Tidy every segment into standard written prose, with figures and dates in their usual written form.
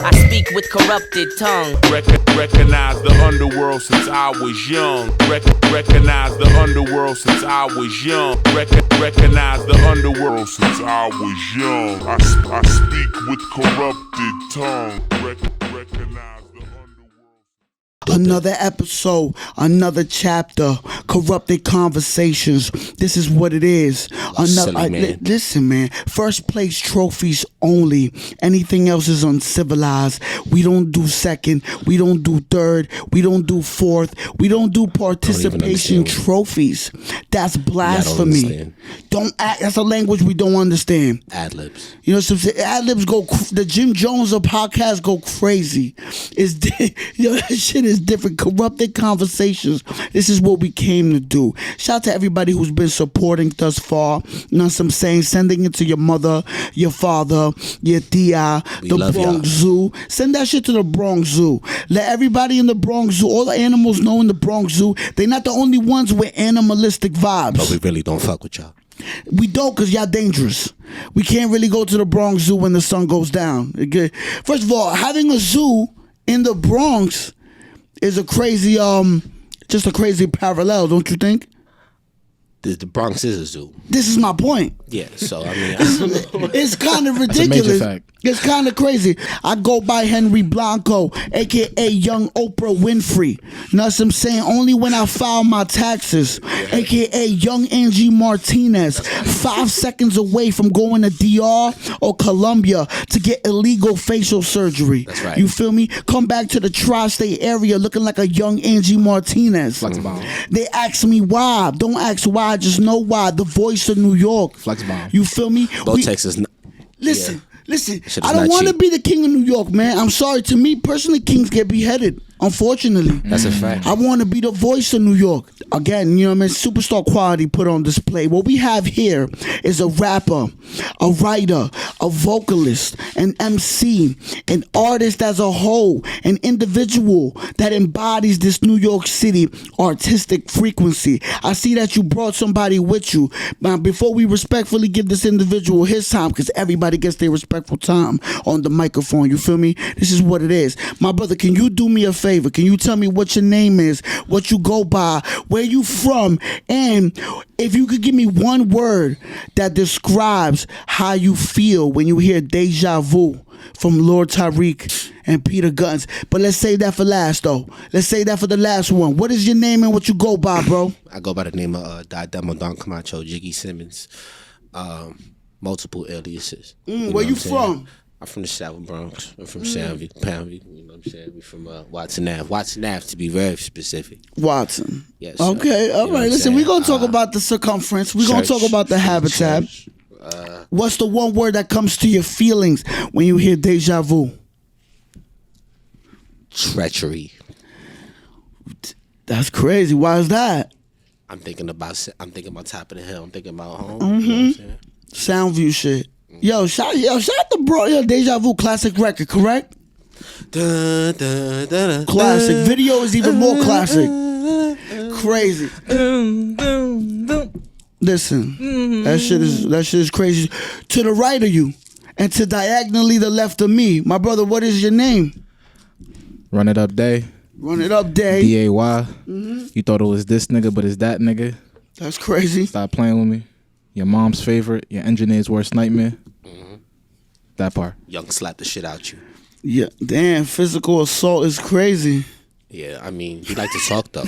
I speak with corrupted tongue. Recognize the underworld since I was young. Recognize the underworld since I was young. Recognize the underworld since I was young. I speak with corrupted tongue. Recognize the underworld. Another episode, another chapter, corrupted conversations. This is what it is. Listen, man. First place trophies only. Anything else is uncivilized. We don't do second. We don't do third. We don't do fourth. We don't do participation trophies. That's blasphemy. Don't act. That's a language we don't understand. Ad-libs. You know, some ad-libs go. The Jim Jones of podcast go crazy. That shit is different. Corrupted conversations. This is what we came to do. Shout out to everybody who's been supporting thus far. You know what I'm saying? Sending it to your mother, your father, your tia, the Bronx Zoo. Send that shit to the Bronx Zoo. Let everybody in the Bronx Zoo, all the animals know in the Bronx Zoo, they're not the only ones with animalistic vibes. But we really don't fuck with y'all. We don't, because y'all dangerous. We can't really go to the Bronx Zoo when the sun goes down. First of all, having a zoo in the Bronx is a crazy, just a crazy parallel, don't you think? The Bronx is a zoo. This is my point. Yeah, so I mean, it's kind of ridiculous. It's kind of crazy. I go by Henry Blanco, aka Young Oprah Winfrey. You know what I'm saying? Only when I file my taxes, aka Young Angie Martinez. 5 seconds away from going to DR or Colombia to get illegal facial surgery. That's right. You feel me? Come back to the tri-state area looking like a Young Angie Martinez. They ask me why. Don't ask why. Just know why. The voice of New York. Flex bomb. You feel me? Texas. Listen. I don't want to be the king of New York, man. I'm sorry. To me, personally, kings get beheaded. Unfortunately. That's a fact. I want to be the voice of New York. Again, you know what I mean? Superstar quality put on display. What we have here is a rapper, a writer, a vocalist, an MC, an artist as a whole, an individual that embodies this New York City artistic frequency. I see that you brought somebody with you. Now, before we respectfully give this individual his time, because everybody gets their respectful time on the microphone, you feel me? This is what it is. My brother, can you do me a favor? Can you tell me what your name is, what you go by, where you from, and if you could give me one word that describes how you feel when you hear Deja Vu from Lord Tariq and Peter Guns. But let's save that for last, though. Let's save that for the last one. What is your name and what you go by, bro? I go by the name of Dot Demo, Don Kamacho, Jiggy Simmons. Multiple aliases. Where you from? I'm from the South Bronx. I'm from Soundview, Poundview. You know what I'm saying? We from Watson Ave. Watson Ave, to be very specific. Watson. Yes. Okay. All right. Listen, we're going to talk about the circumference. We're going to talk about the habitat. What's the one word that comes to your feelings when you hear Deja Vu? Treachery. That's crazy. Why is that? I'm thinking about top of the hill. I'm thinking about home. Mm-hmm. You know what I'm saying? Soundview shit. Yo, shout out to bro. Yo, Deja Vu classic record, correct? Classic. Video is even more classic. Crazy. Listen, that shit is crazy. To the right of you, and to diagonally the left of me, my brother. What is your name? Run it up, Day. Run it up, Day. DAY. You thought it was this nigga, but it's that nigga. That's crazy. Stop playing with me. Your mom's favorite, your engineer's worst nightmare. That part. Young slap the shit out you. Yeah, damn, physical assault is crazy. Yeah, I mean, you like to talk though.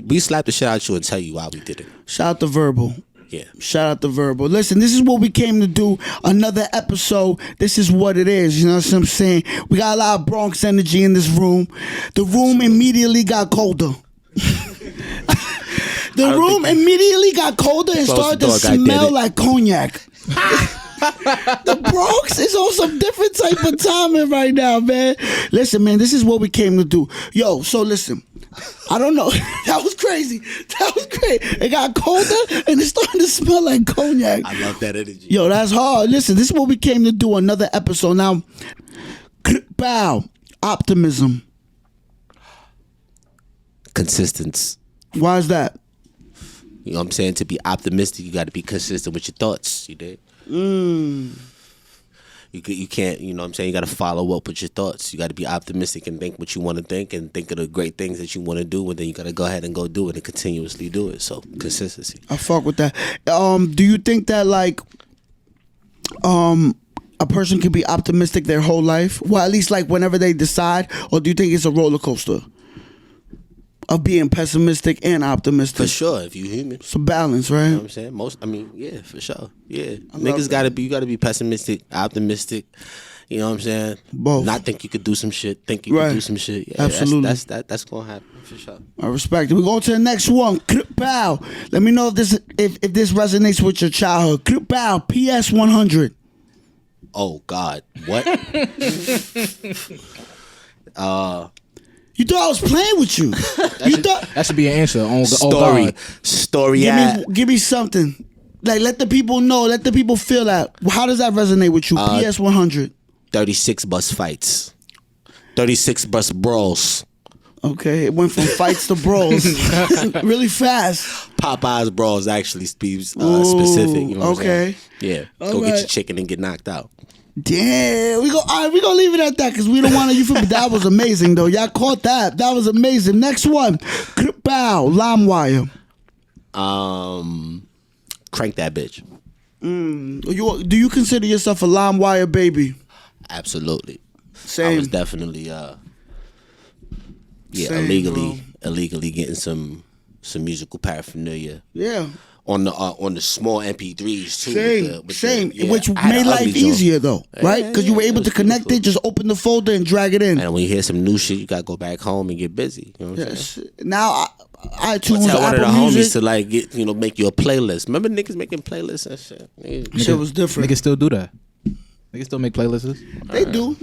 We slapped the shit out you and tell you why we did it. Shout out to Verbal. Yeah. Shout out to Verbal. Listen, this is what we came to do. Another episode. This is what it is. You know what I'm saying? We got a lot of Bronx energy in this room. The room immediately got colder. The room immediately got colder and started to smell like cognac. The Bronx is on some different type of timing right now, man. Listen, man, this is what we came to do. Yo, so listen. I don't know. That was crazy. It got colder and it started to smell like cognac. I love that energy. Yo, that's hard. Listen, this is what we came to do. Another episode. Now, bow. Optimism. Consistency. Why is that? You know what I'm saying? To be optimistic, you got to be consistent with your thoughts. You did? You can't, you know what I'm saying? You got to follow up with your thoughts. You got to be optimistic and think what you want to think and think of the great things that you want to do, and then you got to go ahead and go do it and continuously do it. So consistency. I fuck with that. Do you think that like a person can be optimistic their whole life? Well, at least like whenever they decide, or do you think it's a roller coaster of being pessimistic and optimistic? For sure, if you human. It's a balance, right? You know what I'm saying? Yeah, for sure. Yeah. I Niggas you gotta be pessimistic, optimistic. You know what I'm saying? Both. Not think you could do some shit, think you could do some shit. Yeah, absolutely. That's gonna happen for sure. I respect it. We go to the next one. Pow. Let me know if this resonates with your childhood. Pow. PS 100. Oh God. What? You thought I was playing with you. That should be an answer. Story. Give me something. Like, let the people know. Let the people feel that. How does that resonate with you? PS 100. 36 bus fights. 36 bus brawls. Okay, it went from fights to brawls really fast. Popeye's brawls actually be specific. You know what I'm saying? Yeah. Go get your chicken and get knocked out. Damn, we gonna leave it at that because we don't want to. You feel me? That was amazing though. Y'all caught that. That was amazing. Next one, Bow, LimeWire. Crank that bitch. Do you consider yourself a LimeWire baby? Absolutely. Same. I was definitely Same, illegally getting some musical paraphernalia. Yeah. On the small MP3s too. Same. Which made life easier though, right? Because you were able to connect it, just open the folder and drag it in. And when you hear some new shit, you gotta go back home and get busy. You know what I'm saying? Now, iTunes, tell one of the Apple homies Music, to like make you a playlist. Remember niggas making playlists and shit. Shit was different. Niggas still do that. Niggas still make playlists. They do.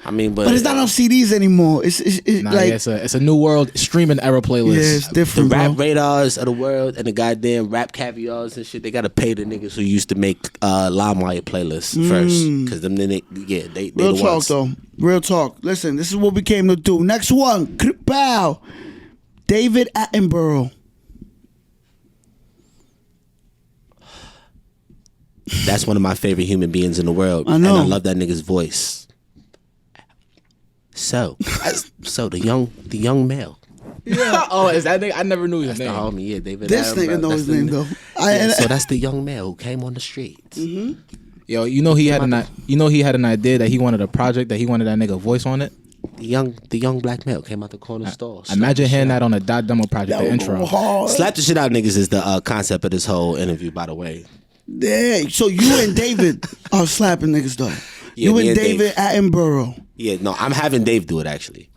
I mean, but it's not on CDs anymore. It's like it's a new world streaming era playlist. Yeah, it's different. The rap bro. radars of the world and the goddamn rap caviars and shit. They gotta pay the niggas who used to make LimeWire playlists first, because them they Real the talk ones. though. Real talk. Listen, this is what we came to do. Next one, Pow. David Attenborough. That's one of my favorite human beings in the world. I know. And I love that nigga's voice. So the young male. Yeah. Oh, is that nigga? I never knew his That's name. the homie, yeah, David. This Attenborough. nigga knows his name though. So that's the young male who came on the streets. Mm-hmm. Yo, he had an idea that he wanted a project that he wanted that nigga voice on it. The young black male came out the corner store. Imagine hearing that on a Dot Demo project, the intro. Slap the shit out niggas is the concept of this whole interview, by the way. Yeah, so you and David are slapping niggas though. Yeah, you me and and David Attenborough. Yeah, no, I'm having Dave do it actually.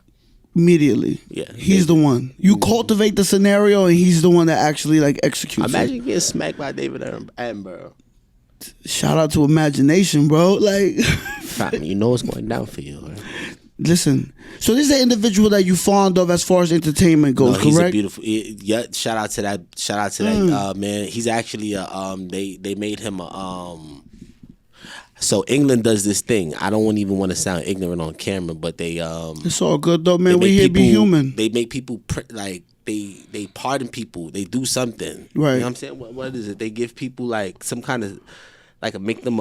Immediately. Yeah. He's the one. You cultivate the scenario and he's the one that actually like executes Imagine it. getting smacked by David Attenborough. Shout out to imagination, bro. Like Fam, you know what's going down for you, right? Listen. So this is an individual that you fond of as far as entertainment goes, No, he's correct? a beautiful. Yeah, shout out to that man. He's actually they made him a So England does this thing. I don't even want to sound ignorant on camera, but they It's all good though, man. they We make here be people- human. They make people like they pardon people. They do something. Right. You know what I'm saying? What is it? They give people like some kind of like make them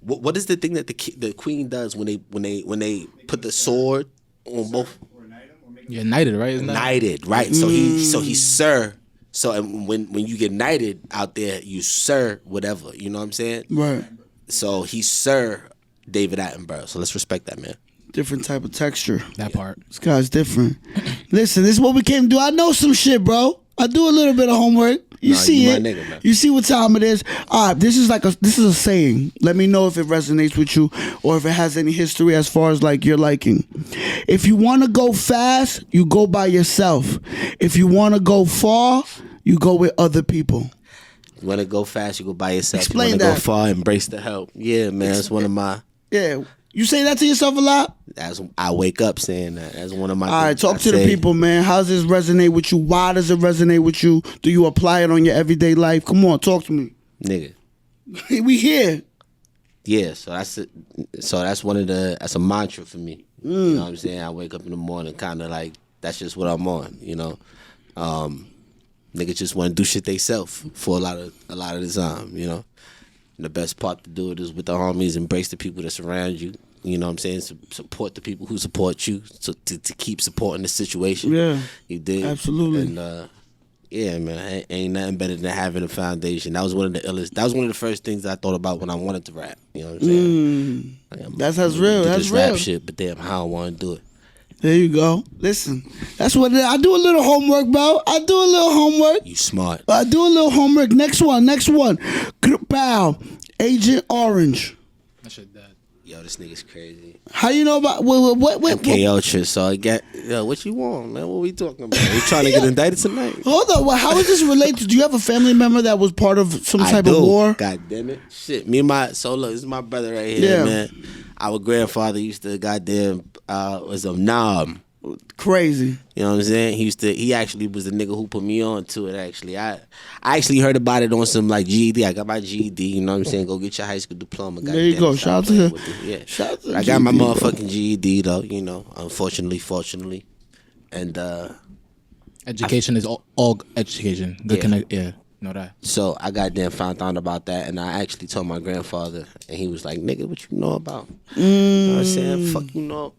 what is the thing that the queen does when they put the sword on both? Yeah, knighted, right? Isn't that? Knighted, right? So he's sir. So and when you get knighted out there, you sir whatever. You know what I'm saying? Right. So he's Sir David Attenborough. So let's respect that man. Different type of texture. That part. This guy's different. Listen, this is what we came to do. I know some shit, bro. I do a little bit of homework. You Nah, see you my it. nigga, man. You see what time it is. All right, this is a saying. Let me know if it resonates with you or if it has any history as far as like your liking. If you want to go fast, you go by yourself. If you want to go far, you go with other people. You want to go fast, you go by yourself. Explain you want to go that. far, embrace the help. Yeah, man, that's one of my. Yeah. You say that to yourself a lot? I wake up saying that. That's one of my. All right, things talk I to the say. people, man. How does this resonate with you? Why does it resonate with you? Do you apply it on your everyday life? Come on, talk to me. Nigga. We here. Yeah, so that's one of the that's a mantra for me. You know what I'm saying? I wake up in the morning, kind of like that's just what I'm on. You know, niggas just want to do shit they self for a lot of the time. You know, And the best part to do it is with the homies. Embrace the people that surround you. You know what I'm saying? Support the people who support you, so to keep supporting the situation. Yeah, you did. Absolutely. And yeah, man, ain't nothing better than having a foundation. That was one of the illest. That was one of the first things I thought about when I wanted to rap. You know what I'm saying? That's real. That's real. Rap shit, but damn, how I want to do it. There you go. Listen, that's what it is. I do a little homework, bro. I do a little homework. You smart. I do a little homework. Next one. Bow. Agent Orange. That shit dead. Yo, this nigga's crazy. How you know about what? MK Ultra. So I get, yo, what you want, man? What we talking about? We trying to get indicted tonight? Hold on. Well, how is this related? Do you have a family member that was part of some type of war? God damn it. Shit. Me and look, this is my brother right here, man. Our grandfather used to goddamn was a knob. Crazy. You know what I'm saying? He actually was the nigga who put me on to it, actually. I actually heard about it on some like GED. I got my GED, you know what I'm saying? Go get your high school diploma. There you go. Shout out to him. Yeah. Shout out to I got my motherfucking GED though, you know, fortunately. And education is all education. Good connect, know that. So I goddamn found out about that, and I actually told my grandfather, and he was like, "Nigga, what you know about?" You know what I'm saying? Fuck, you know.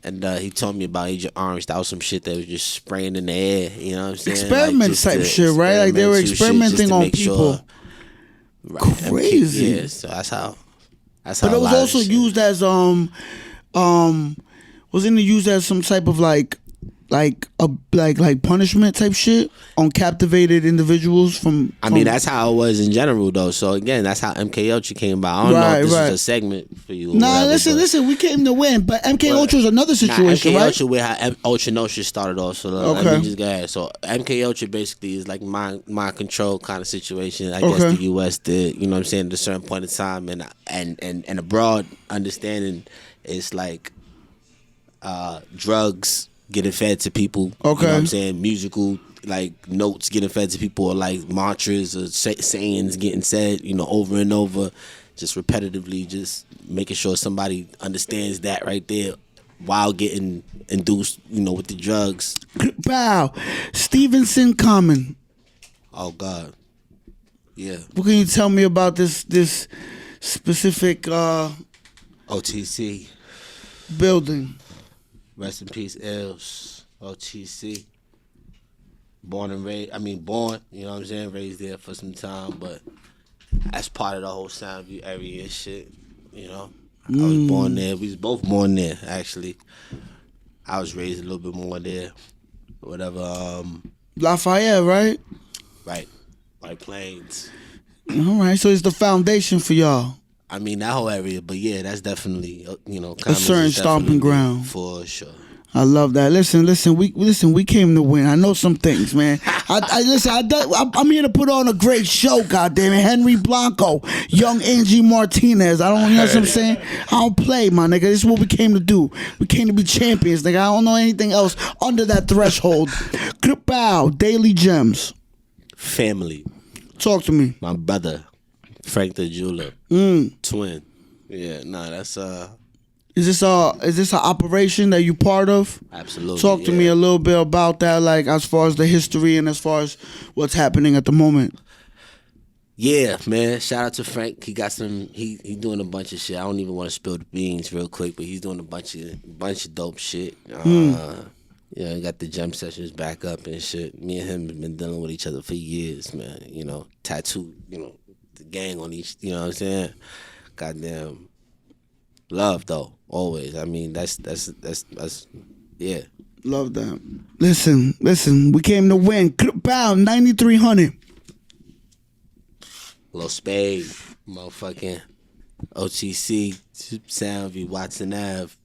And he told me about Agent Orange. That was some shit that was just spraying in the air. You know what I'm saying? Experiment type shit, right? Like they were experimenting on people. Sure, right, crazy. Yeah, so that's how. But it was also used as wasn't it used as some type of like punishment type shit on captivated individuals from I mean, that's how it was in general though. So again, that's how MK Ultra came about. I don't know if this is a segment for you. Nah, listen, we came to win, but MK Ultra is another situation, MK right? Ultra where how Ultra Nostra started off. So let me just go ahead. So MK Ultra basically is like mind control kind of situation. I guess the US did, you know what I'm saying, at a certain point in time, and a broad understanding is like drugs getting fed to people. You know what I'm saying? Musical like notes getting fed to people, or like mantras or sayings getting said, you know, over and over, just repetitively, just making sure somebody understands that right there while getting induced, you know, with the drugs. Wow. Stevenson Common. Oh God. Yeah. What can you tell me about this specific OTC building? Rest in peace, Els. OTC. Born, you know what I'm saying, raised there for some time, but that's part of the whole Soundview area and shit, you know. I was born there. We was both born there, actually. I was raised a little bit more there. Whatever. Lafayette, right? Right. White Plains. All right, so it's the foundation for y'all. I mean, that whole area, but yeah, that's definitely, you know, a certain stomping ground. For sure. I love that. Listen, we came to win. I know some things, man. I'm here to put on a great show, goddamn it. Henry Blanco, young Angie Martinez. You know what I'm saying? I don't play, my nigga. This is what we came to do. We came to be champions, nigga. I don't know anything else under that threshold. Bow, Daily Gems. Family. Talk to me. My brother, Frank the Jeweler. Twin. Yeah, nah, that's Is this an operation that you part of? Absolutely. Talk to me a little bit about that, like as far as the history and as far as what's happening at the moment. Yeah, man. Shout out to Frank. He got some. He doing a bunch of shit. I don't even want to spill the beans real quick, but he's doing a bunch of dope shit. Yeah, he got the gem sessions back up and shit. Me and him have been dealing with each other for years, man. You know, tattoo. You know, the gang on each. You know what I'm saying? Goddamn. Love though, always. I mean, that's yeah. Love that. Listen. We came to win. Pound 9,300. Lil Spade, motherfucking OTC, Soundview, Watson Ave,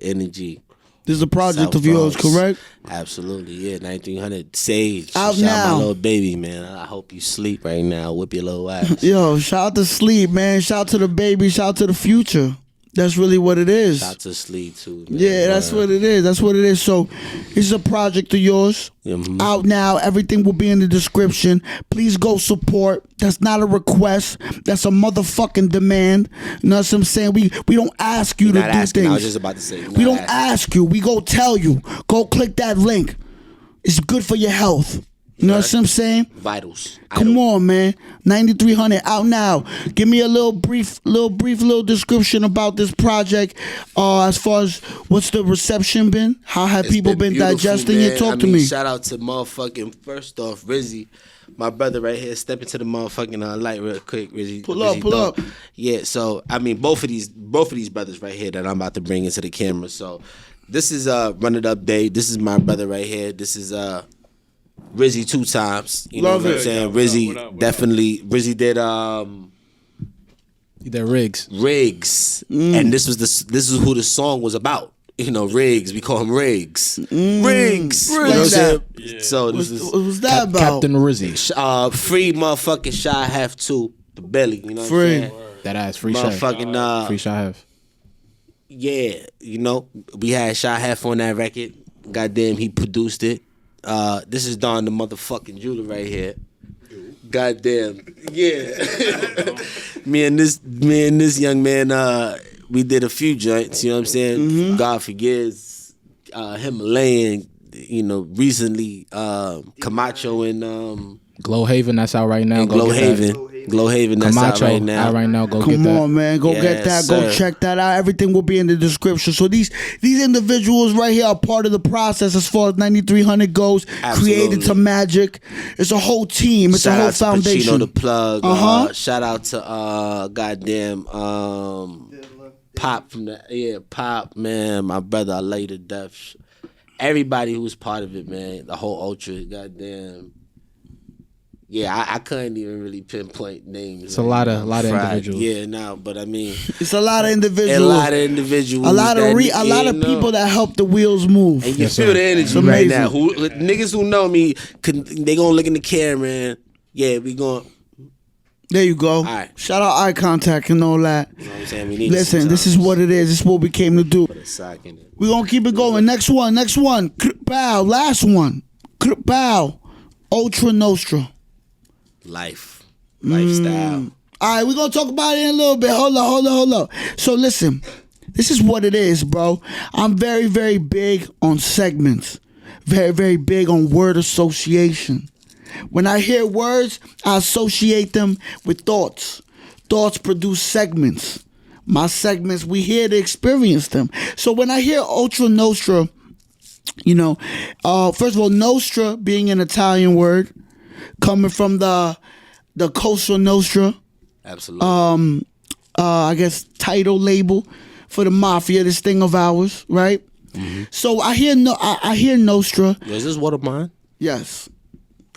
Energy. This is a project South of yours, Bronx. correct? Absolutely, yeah. 9,300 Sage. Out shout now. out my little baby, man. I hope you sleep right now. Whip your little ass. Yo, shout out to Sleep, man. Shout out to the baby. Shout out to the future. That's really what it is. Shout out to Sleep too, man. Yeah, that's what it is. So, this is a project of yours. Out now. Everything will be in the description. Please go support. That's not a request. That's a motherfucking demand. You know what I'm saying? We don't ask you to do things. I was just about to say. We don't ask you. We go tell you. Go click that link. It's good for your health. You know what I'm saying? Vitals. Come on, man. 9300 out now. Give me a little brief description about this project. As far as what's the reception been? How have people been beautiful, digesting man. it? Talk to me. Shout out to motherfucking, first off, Rizzy. My brother right here. Step into the motherfucking light real quick, Rizzy. Pull Rizzy up. Yeah, so I mean both of these brothers right here that I'm about to bring into the camera. So this is Run It Up Day. This is my brother right here. This is Rizzy 2 times. You know what I'm saying? Rizzy definitely. Rizzy did He did Riggs. And this is who the song was about. You know, Riggs. We call him Riggs. Riggs. You know what I'm saying? Yeah. So this is what was that about? Captain Rizzy. Free motherfucking Shy Half 2, the belly. You know what I'm saying? That ass free Shy. Motherfucking Free Shy Half. Yeah, you know, we had Shy Half on that record. Goddamn, he produced it. This is Don the motherfucking jeweler right here. Goddamn, yeah. me and this young man, we did a few joints. You know what I'm saying? Mm-hmm. God forgives Himalayan. You know, recently Kamacho and Glowhaven, that's out right now. Glowhaven, that's Kamacho, out right now. Out right now. Go Come get that. on, man. Go get that. Sir. Go check that out. Everything will be in the description. So these individuals right here are part of the process as far as 9300 goes. Absolutely. Created to Magic. It's a whole team. It's Shout a whole out to foundation. Pacino the plug. Uh-huh. Shout out to goddamn Pop from the Pop, man, my brother, I love you to death. Everybody who was part of it, man, the whole Ultra, goddamn. Yeah, I couldn't even really pinpoint names. It's a lot of individuals. Yeah, no, but I mean, It's a lot of individuals. a lot of individuals. A lot of people that help the wheels move. And you Yes, feel sir. the energy It's right amazing. now. Niggas who know me, they gonna look in the camera and yeah, we going. There you go. right. Shout out eye contact and all that. You know what I'm saying? We need Listen, this is what it is. This is what we came to do. We're going to keep it going. Next one. Bow. Last one. Bow. Ultra Nostra. Lifestyle. All right, we're going to talk about it in a little bit. Hold up. So listen, this is what it is, bro. I'm very, very big on segments. Very, very big on word association. When I hear words, I associate them with thoughts. Thoughts produce segments. My segments, we here to experience them. So when I hear Ultra Nostra, you know, first of all, Nostra being an Italian word, coming from the Cosa Nostra, Absolutely. I guess title label for the mafia, this thing of ours, right? Mm-hmm. So I hear Nostra. Is this one of mine? Yes.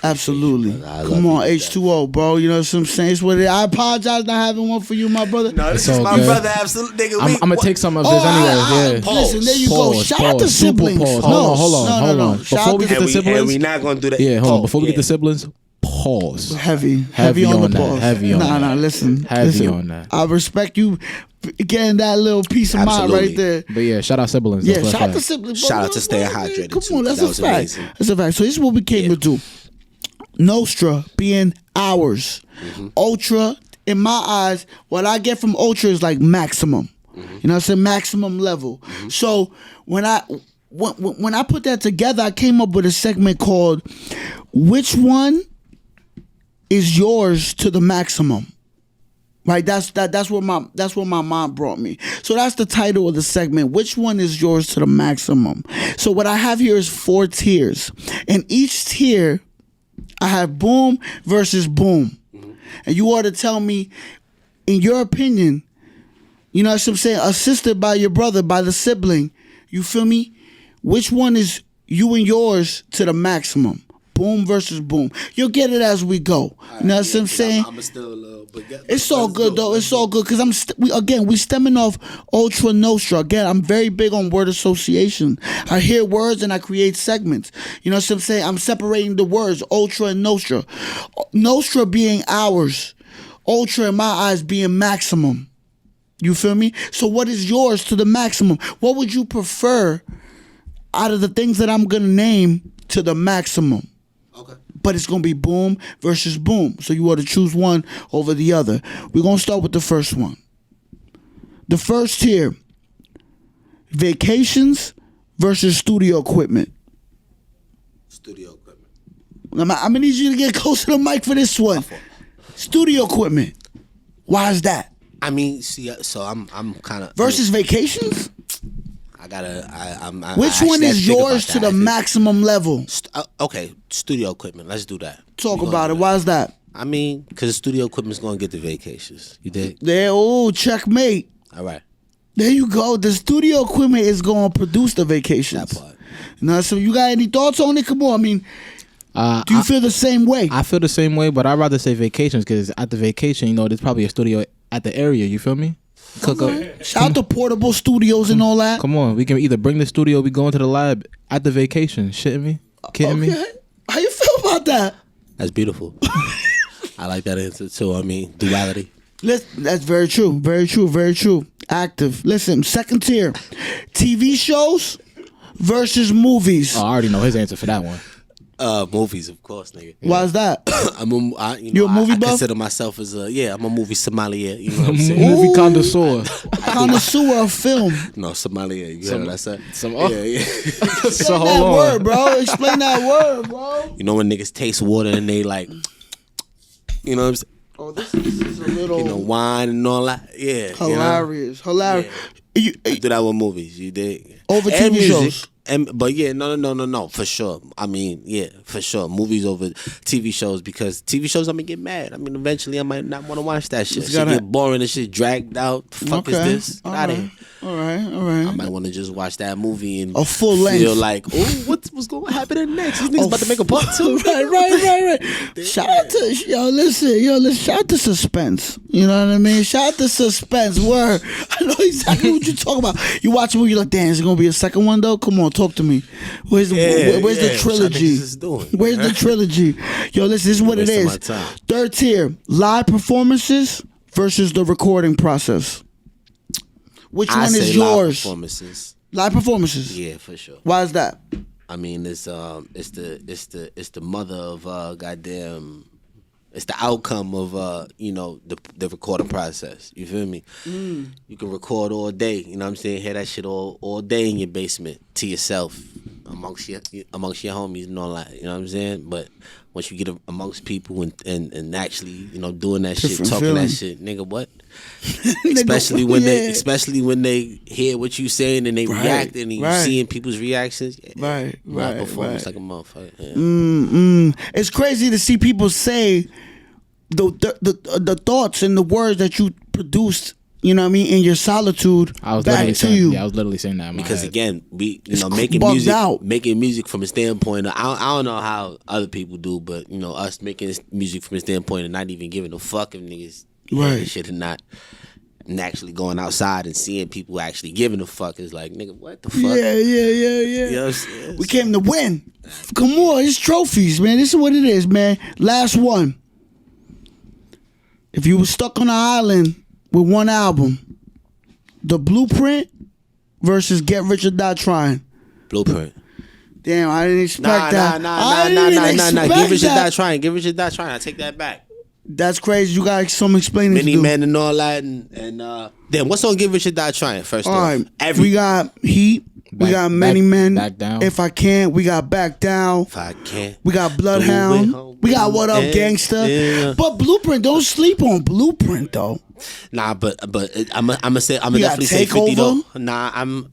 Absolutely. I Come love on, you, H2O, bro. You know what I'm saying? It's what it is. I apologize not having one for you, my brother. No, this is my good. brother. Absolutely, nigga. I'm gonna take some of this anyway. Yeah. Listen, there you go. Shout out to Super siblings. pause. No, Hold on. Shout Before out we to get the siblings, and we not gonna do that. yeah, hold on. Pause. Before we get the siblings, pause. Heavy on the pause. Heavy on that. Listen. Heavy on that. I respect you getting that little piece of mind Absolutely. right there. But yeah, shout out siblings. Yeah, That's shout out to fact. siblings. Shout out to staying hydrated, Come too, on, that's that a was fact. amazing. That's a fact. So this is what we came to do. Nostra being ours. Ultra, in my eyes, what I get from Ultra is like maximum. You know what I'm saying? Maximum level. So when I put that together, I came up with a segment called "Which One Is Yours to the Maximum?" Right, that's what my mom brought me. So that's the title of the segment. Which one is yours to the maximum? So what I have here is 4 tiers, and each tier I have boom versus boom, and you ought to tell me, in your opinion, you know what I'm saying, assisted by your brother, by the sibling, you feel me? Which one is you and yours to the maximum? Boom versus boom. You'll get it as we go. You know what I'm saying? I'm still a little, but It's all good though. It's all good because we stemming off Ultra Nostra. Again, I'm very big on word association. I hear words and I create segments. You know what I'm saying? I'm separating the words Ultra and Nostra. Nostra being ours, Ultra in my eyes being maximum. You feel me? So what is yours to the maximum? What would you prefer out of the things that I'm gonna name to the maximum? Okay. But it's going to be boom versus boom. So you ought to choose one over the other. We're going to start with the first one. The first tier, vacations versus studio equipment. Studio equipment. I'm gonna need you to get close to the mic for this one. Studio equipment. Why is that? I mean, see, so I'm kind of versus vacations. Which one is yours to the maximum level? Okay, studio equipment. Let's do that. Talk about it. Why is that? I mean, because the studio equipment's gonna get the vacations. You dig? There. Oh, checkmate. All right. There you go. The studio equipment is gonna produce the vacations. That part. Now, so you got any thoughts on it? Come on. I mean, do you feel the same way? I feel the same way, but I'd rather say vacations because at the vacation, there's probably a studio at the area. You feel me? Cook up. Shout out to portable studios and all that. Come on, we can either bring the studio, we go into the lab at the vacation. Shitting me? Kidding me? How you feel about that? That's beautiful. I like that answer too. I mean, duality. That's very true. Very true. Very true. Active. Listen, second tier, TV shows versus movies. Oh, I already know his answer for that one. Movies, of course, nigga. Why is that? You're a movie I buff? consider myself as I'm a movie sommelier. You know what I'm saying? Movie connoisseur. Connoisseur of film. No, sommelier. You heard what I said? Explain So that hold on. word, bro. Explain that word, bro. You know when niggas taste water and they like, you know what I'm saying? Oh, this is a little Wine and all that. Yeah. hilarious. Hilarious. I do that with movies. You dig? Over And TV music. shows. But yeah, no, for sure. I mean, yeah, for sure. Movies over TV shows because TV shows I'm gonna get mad. I mean, eventually I might not want to watch that shit. Shit get boring and shit dragged out. Fuck is this? Get out of here. All right. I might want to just watch that movie and a full length. feel like, oh, what's going to happen next? These niggas about to make a part two. right. Shout out to listen. Shout out to suspense. You know what I mean? Shout out to suspense. Word. I know exactly what you're talking about. You watch a movie, you're like, damn, is it gonna be a second one though? Come on, talk to me. Where's the trilogy? Where's the trilogy? Yo, listen, this is what it is. Third tier, live performances versus the recording process. Which one is yours? Live performances. Yeah, for sure. Why is that? I mean, it's the mother of goddamn. It's the outcome of the recording process. You feel me? You can record all day. You know what I'm saying? Hear that shit all day in your basement to yourself, amongst your homies and all that. You know what I'm saying? But once you get amongst people and actually doing that shit, talking that shit, nigga, what? especially when they hear what you saying and they react and you seeing people's reactions. Performance like a motherfucker. Yeah. It's crazy to see people say the thoughts and the words that you produced. You know what I mean? In your solitude, I was back to you. Yeah, I was literally saying that. Because again, we making music from a standpoint. I don't know how other people do, but us making music from a standpoint and not even giving a fuck if niggas shit and not actually going outside and seeing people actually giving a fuck is like, nigga, what the fuck? Yeah. You know what I'm saying? We came to win. Come on, it's trophies, man. This is what it is, man. Last one. If you were stuck on an island with one album, The Blueprint versus Get Rich or Die Trying. Blueprint. Damn, I didn't expect that. Nah. Give Rich or Die Trying. Give Rich or Die Trying. I take that back. That's crazy. You got some explaining to do. Many Men and all that. And then what's on Give Rich or Die Trying first off? All right. We got Heat. We got Many Men. Back Down. If I Can't. We got Back Down. If I Can't. We got Bloodhound. We got What Up Gangsta. Yeah. But Blueprint, don't sleep on Blueprint though. Nah, but I'm definitely say 50 though. Nah, I'm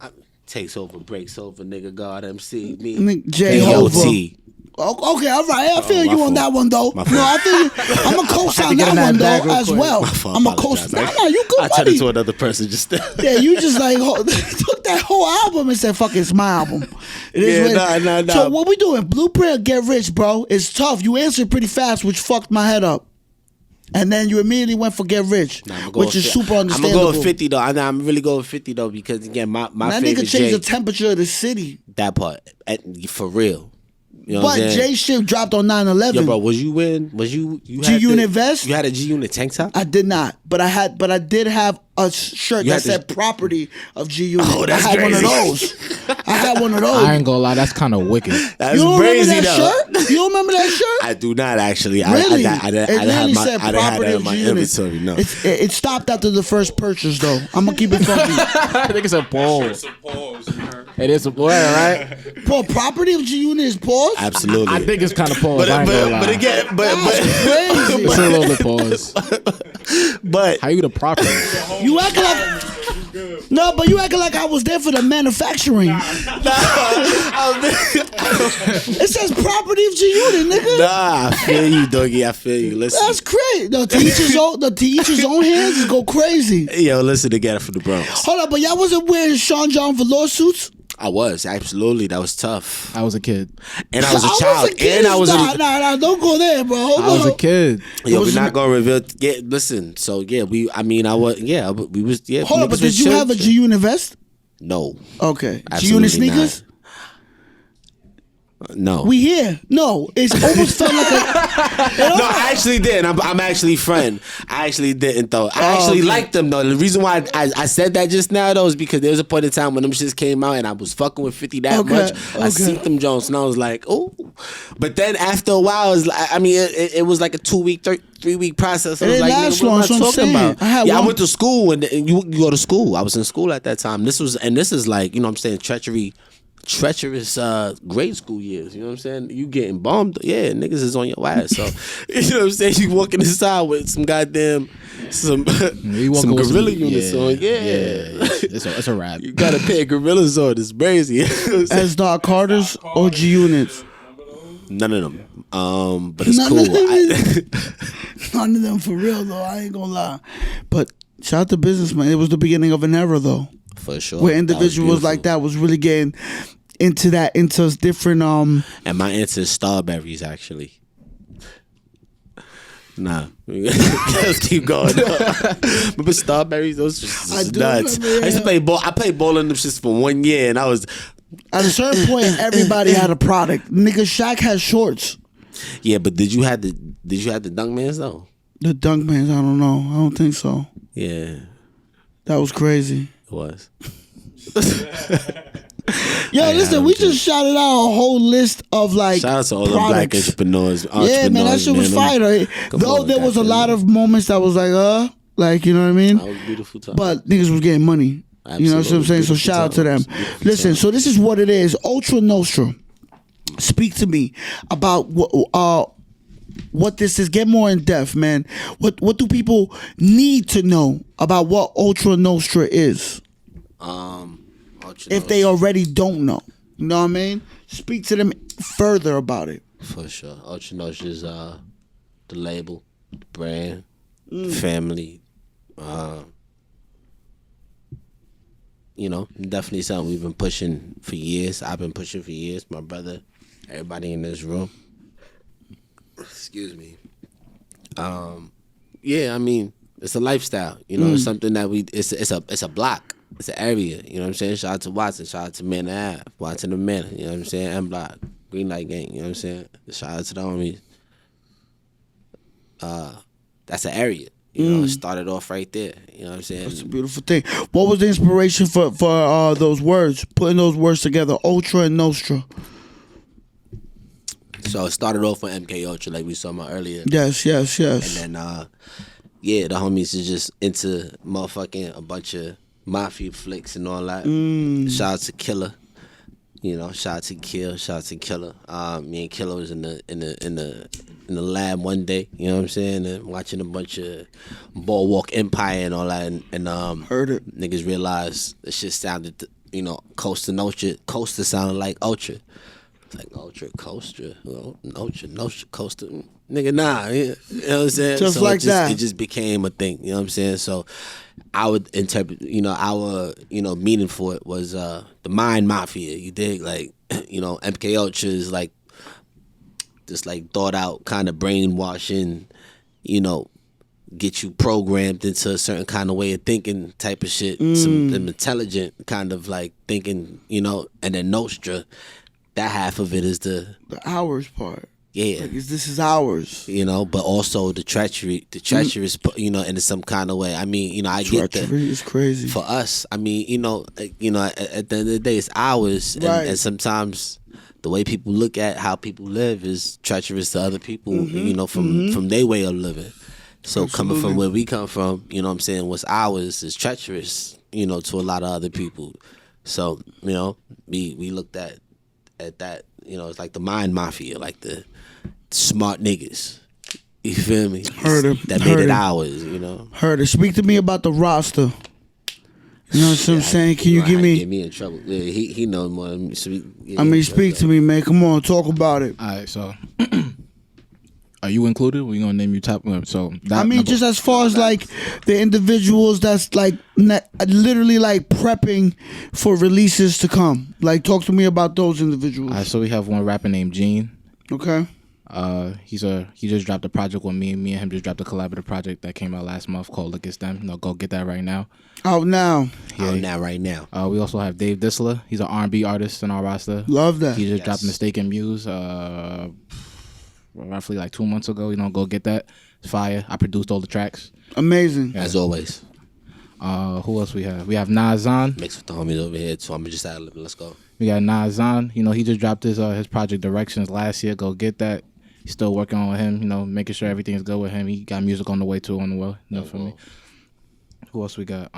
takes over, breaks over, nigga. God MC, me, J.O.T. Okay, all right. I feel you on that one though. No, I feel you. I'm a co-sign that one though as well. I'm a co-sign. Nah, you good. I turned it to another person just. Yeah, you just like took that whole album and said, "Fuck it, it's my album." It is. Nah. So what we doing? Blueprint or Get Rich, bro? It's tough. You answered pretty fast, which fucked my head up. And then you immediately went for Get Rich, which is super understandable. I'm gonna go with 50 though. I'm really going with 50 though because again, my that favorite nigga changed the temperature of the city. That part, for real. You know but Jay shit dropped on 9/11. Yo, bro, was you G-Unit vest? You had a G-Unit tank top? I did not, but I did have a shirt that said property of G-Unit. Oh, that's I had crazy. one of those. I had one of those. I ain't gonna lie, that's kind of wicked. That's crazy though. Shirt? You don't remember that shirt? I do not actually. Really? I didn't have that in my inventory. No. It stopped after the first purchase though. I'm gonna keep it funky. I think it's a pause. It is a word, right? Bro, property of G Unit is pause? Absolutely. I think it's kind of pause. but again, Crazy. it's a little bit pause. but How you the property? You acting like no, but you acting like I was there for the manufacturing. It says property of G Unit, nigga. Nah, I feel you, doggy. I feel you. Listen. That's crazy. The teacher's own hands go crazy. Yo, listen to Get It From the Bronx. Hold up, but y'all wasn't wearing Sean John for lawsuits? I was, absolutely. That was tough. I was a kid. And I was a child. And I was nah, don't go there, bro. Hold I was on. a kid. Yo, we're not gonna reveal. Yeah, listen. So yeah, we was. Yeah, Hold up, but did you have a G Unit vest? No. Okay. G Absolutely Unit sneakers? not. No. We here. No, it's almost felt like a. No, I actually did. I'm actually friend. I actually didn't though. I actually liked them though. The reason why I said that just now though is because there was a point in time when them shits came out and I was fucking with 50 that much. I seen them Jones and I was like, oh. But then after a while, it was like a 2-week, 3-week process. I was like, last what am I long, talking about? I went to school and you go to school. I was in school at that time. This is like, you know what I'm saying, treacherous grade school years, you know what I'm saying? You getting bombed, yeah, niggas is on your ass. So you know what I'm saying? You walking inside with some goddamn some gorilla units on, It's a wrap. You got a pair of gorillas on. It's crazy. As Doc Carter's or G Units? None of them. But it's cool. None of them for real though. I ain't gonna lie. But shout out to businessman. It was the beginning of an era though. For sure. Where individuals like that was really getting into different And my answer is Starberries actually. Nah. Let's keep going. Remember Starberries? Those just nuts. Remember, yeah. I used to play ball. I played ball in them shits for 1 year and I was at a certain point everybody had a product. Nigga Shaq had shorts. Yeah, but did you have the Dunkmans though? The Dunkmans, I don't know. I don't think so. Yeah. That was crazy. It was. Yo, listen, we just shouted out a whole list of like shout out to all the products. black entrepreneurs. Yeah, man, that shit was fire. Though there was a lot of moments that was like, you know what I mean? That was beautiful time. But niggas was getting money. Absolutely. You know what I'm saying? So shout out to them. Listen, so this is what it is. Ultra Nostra. Speak to me about what this is. Get more in depth, man. What do people need to know about what Ultra Nostra is? If they already don't know. You know what I mean? Speak to them further about it. For sure. Ultra Nostra is the label, the brand, family. You know, definitely something we've been pushing for years. I've been pushing for years. My brother, everybody in this room. Excuse me. Yeah, I mean, it's a lifestyle. You know, it's something that it's a block. It's an area. You know what I'm saying? Shout out to Watson. Shout out to Man Ave. Watson the Man. You know what I'm saying? M Block. Green Light Gang. You know what I'm saying? Shout out to the homies. That's an area. You know, it started off right there. You know what I'm saying? It's a beautiful thing. What was the inspiration for those words? Putting those words together, Ultra and Nostra. So it started off with MK Ultra, like we saw about earlier. Yes. And then, the homies is just into motherfucking a bunch of mafia flicks and all that. Shout out to Killer. You know, shout out to Kill. Shout out to Killer. Me and Killer was in the lab one day. You know what I'm saying? And watching a bunch of Boardwalk Empire and all that. And heard it. Niggas realized the shit sounded, you know, Coaster sounded like Ultra. It's like Ultra, Coaster, Nostra, Coaster. Nigga, nah. You know what I'm saying? Just like that. It just became a thing. You know what I'm saying? So I would interpret, you know, our, you know, meaning for it was the mind mafia. You dig? Like, you know, MK Ultra is like this like thought out kind of brainwashing, you know, get you programmed into a certain kind of way of thinking type of shit. Some intelligent kind of like thinking, you know, and then Nostra, that half of it is the hours part. Yeah. Like, this is ours. You know, but also the treacherous, you know, in some kind of way. I mean, you know, I get that. Treachery is crazy. For us, I mean, you know, at the end of the day, it's ours. Right. And sometimes the way people look at how people live is treacherous to other people, you know, from their way of living. So coming from where we come from, you know what I'm saying, what's ours is treacherous, you know, to a lot of other people. So, you know, we looked at that, you know, it's like the mind mafia, like the smart niggas. You feel me? Heard him. That made it ours, you know. Heard it. Speak to me about the roster. You know what I'm saying? Can you give me? Get me in trouble. Yeah, he knows more than me. Speak to me, man. Come on, talk about it. All right, so are you included? We gonna name you top. So just as far as like the individuals that's like literally like prepping for releases to come. Like, talk to me about those individuals. All right, so we have one rapper named Gene. Okay. He just dropped a project with me. Me and him just dropped a collaborative project that came out last month called Look It's Them. Go get that right now. Out now. Right now. We also have Dave Disler. He's an R&B artist in our roster. Love that. He just dropped Mistaken Muse roughly like 2 months ago. Go get that. It's fire. I produced all the tracks. Amazing. Yeah. As always. Who else we have? We have Nazan. Mixed with the homies over here, so I'm just out of it. Let's go. We got Nazan. He just dropped his project Directions last year. Go get that. He's still working on him, making sure everything's good with him. He got music on the way too, for me. Who else we got?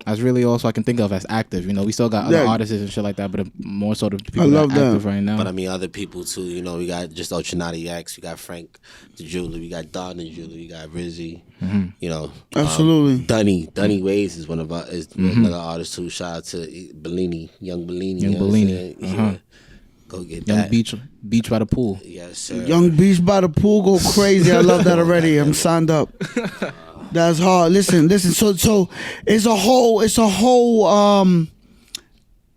That's really all I can think of as active. We still got other artists and shit like that, but more so the people that are active right now. But I mean, other people too. We got just Ultranati X. We got Frank the Jeweler. We got Don the Jeweler. We got Rizzy. Mm-hmm. Absolutely. Dunny Ways is one of our another artist too. Shout out to Bellini, Young Bellini. Young Bellini. Yeah. Go get Young that. Beach by the pool. Yes, sir. Young Beach by the pool, go crazy. I love that already. I'm signed up. That's hard. Listen. So it's a whole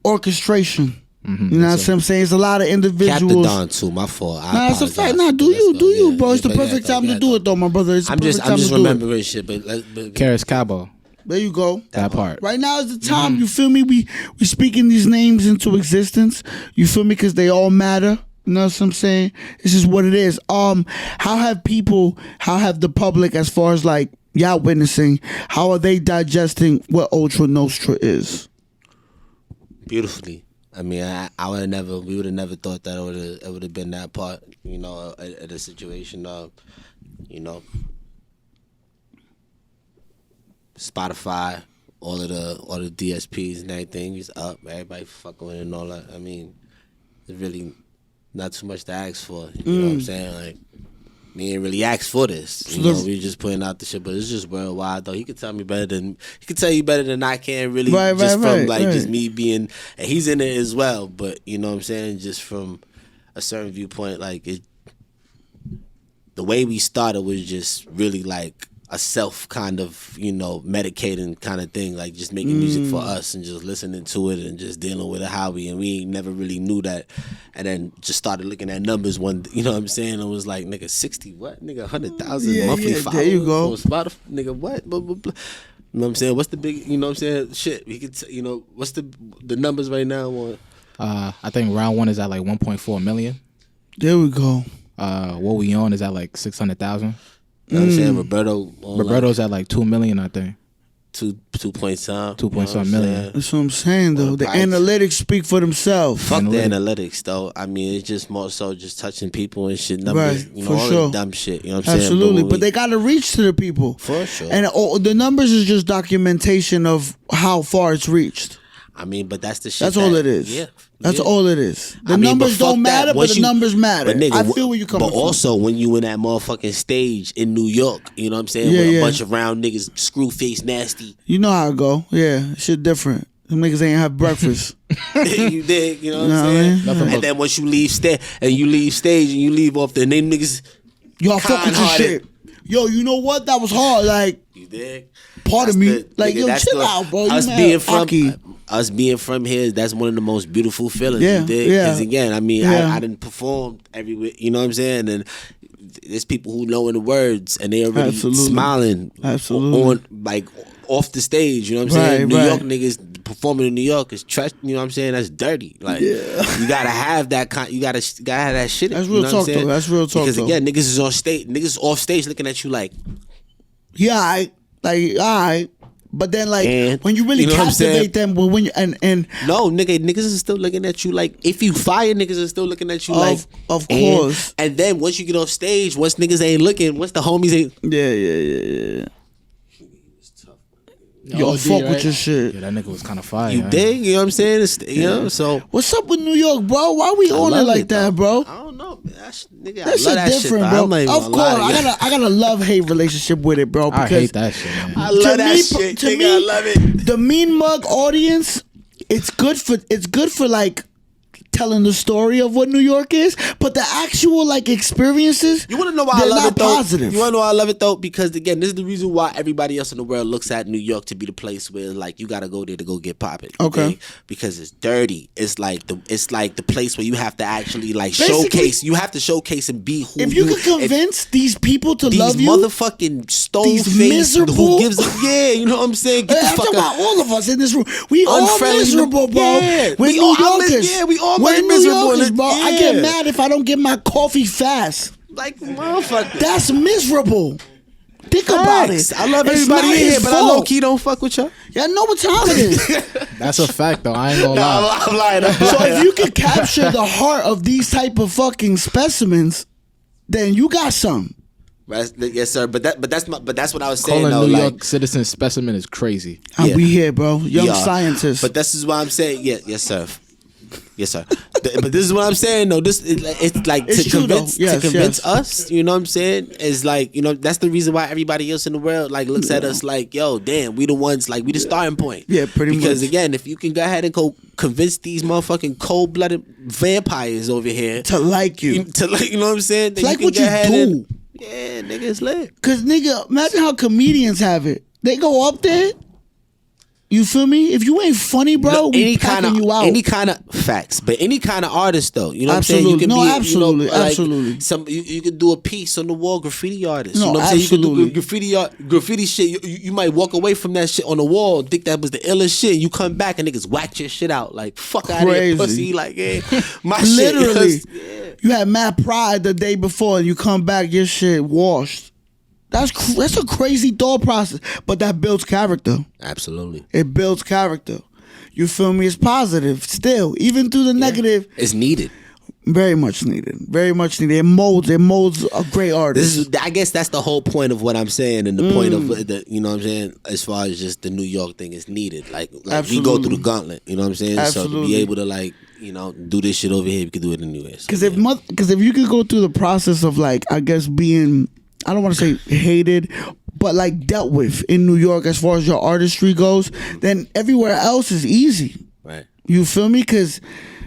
orchestration. Mm-hmm. You know what I'm saying? It's a lot of individuals. Captain Don too. My fault. Nah, it's a fact. Nah, do you, bro? It's the perfect time to do it, though, my brother. I'm just remembering shit, but Karis Cabo. There you go. That part. Right now is the time. You feel me? We speaking these names into existence. You feel me? Because they all matter. You know what I'm saying? This is what it is. How have the public, as far as like y'all witnessing, how are they digesting what Ultra Nostra is? Beautifully. I mean, we would have never thought that it would have been that part, of the situation of, Spotify, all the DSPs and everything is up. Everybody fucking with it and all that. I mean, it's really not too much to ask for. You know what I'm saying? Like, we ain't really asked for this. We just putting out the shit, but it's just worldwide though. He could tell you better than I can really. Just me being, and he's in it as well. But you know what I'm saying? Just from a certain viewpoint, like the way we started was just really like a self kind of, medicating kind of thing, like just making music for us and just listening to it and just dealing with it how we, and we never really knew that, and then just started looking at numbers one, you know what I'm saying? It was like, nigga, 60 what? Nigga, 100,000 monthly followers. There you go. On Spotify, nigga, what? Blah, blah, blah. You know what I'm saying? What's the big, you know what I'm saying? Shit, we could, what's the numbers right now on? I think round one is at like 1.4 million. There we go. What we on is at like 600,000. You know what I'm saying? Roberto's at like 2 million, I think. 2 point some. 2 point some million. That's what I'm saying, though. The analytics speak for themselves. Fuck the analytics, though. I mean, it's just more so just touching people and shit. Numbers, right, for all sure. the dumb shit. You know what I'm saying? Absolutely. But they got to reach to the people. For sure. And the numbers is just documentation of how far it's reached. I mean, but that's the shit. That's all it is. Yeah. That's all it is. The numbers don't matter, but the numbers matter. But nigga, I feel where you coming from. But also, when you in that motherfucking stage in New York, you know what I'm saying? With a bunch of round niggas, screw face, nasty. You know how it go. Yeah, shit different. Them niggas ain't have breakfast. You dig? You know what I'm saying? And then once you leave stage and you leave off there, and them niggas, y'all fucking shit. Yo, you know what? That was hard. Like, you dig? Part of me, like, yo, chill out, bro. Us being from here, that's one of the most beautiful feelings. Yeah, you dig? Because again, I mean, I didn't perform everywhere. You know what I'm saying? And there's people who know in the words, and they already smiling on like off the stage. You know what I'm saying? New York niggas performing in New York is trash. You know what I'm saying? That's dirty. Like you gotta have that kind. You gotta have that shit. That's real talk, though. That's real talk. Because again, niggas is on stage. Niggas off stage looking at you like, yeah, all right. But then, like, when you really captivate them, when you and no, niggas is still looking at you like, if you fire, niggas are still looking at you like, of course. And then once you get off stage, once niggas ain't looking, once the homies ain't, yeah. Yo, OD, fuck right? with your shit. Yeah, that nigga was kind of fire. You man. dig? You know what I'm saying? You know, so What's up with New York, bro? Why we on it love like it, that, though. bro? I don't know. Nigga, That I love shit that different, shit, though. bro. I'm not even Of gonna course, lie to you. I got a love-hate relationship with it, bro. I Because hate that shit, man. I love to that me, shit. to Nigga, me, I love it. the Mean Mug audience, it's good for like telling the story of what New York is, but the actual like experiences, You want to know why I they're love not it though? positive. You want to know why I love it though? Because again, this is the reason why everybody else in the world looks at New York to be the place where like you gotta go there to go get popping. Okay. Because it's dirty. It's like the place where you have to actually like Basically, showcase. You have to showcase and be who if you could convince these people to these love you, motherfucking stone these face miserable- who gives a, yeah, you know what I'm saying? Get I'm the fuck talking out. about all of us in this room. We all Unfriendly, miserable, bro. yeah. We're We New all- Yorkers. yeah, we all We're New miserable in Yorkers, it, bro. I get yeah. mad if I don't get my coffee fast. Like motherfucker. That's miserable. Think about it. I love It's everybody not in here, his but I fault. low key don't fuck with y'all. Y'all know what time it is. That's a fact, though. I ain't gonna lie. I'm lying. So if you can capture the heart of these type of fucking specimens, then you got some. Yes, sir. But that's what I was saying. Calling Though, New like, York citizen specimen is crazy. And Yeah. we here, bro. Young yeah. scientists. But this is what I'm saying. Yeah, yes, sir. Yes, sir. But this is what I'm saying. though. It's like It's to true, though. convince Yes, yes. us. You know what I'm saying? Is like that's the reason why everybody else in the world like looks at us like, yo, damn, we the ones like we the starting point. Yeah, pretty because much. again, if you can go ahead and go convince these motherfucking cold-blooded vampires over here to like you. to like, you know what I'm saying? Then Like can what go you ahead do. and- yeah, nigga, it's lit. Cause nigga, imagine how comedians have it. They go up there. You feel me? If you ain't funny, bro, No, we packing you out. Any kind of facts, but any kind of artist though, you know Absolutely. what I'm saying? You can No, be, absolutely, you know, like absolutely. Some you can do a piece on the wall, graffiti artist. No, you know what I'm saying? You can absolutely. do graffiti shit. You might walk away from that shit on the wall, think that was the illest shit. You come back and niggas whack your shit out like fuck out of Crazy. here, pussy. Like yeah, my Literally, shit. Yeah. you had mad pride the day before, and you come back, your shit washed. That's a crazy thought process, but that builds character. Absolutely, It builds character. You feel me? It's positive still, even through the negative. it's needed. Very much needed. Very much needed. It molds a great artist. I guess that's the whole point of what I'm saying, and the point of the, you know what I'm saying, as far as just the New York thing is needed. Like we go Absolutely. through the gauntlet, you know what I'm saying? So to Absolutely. be able to like, do this shit over here, we could do it anywhere. So, Because if you could go through the process of like, I guess being, I don't want to say hated, but like dealt with in New York as far as your artistry goes, then everywhere else is easy. right. You feel me? Because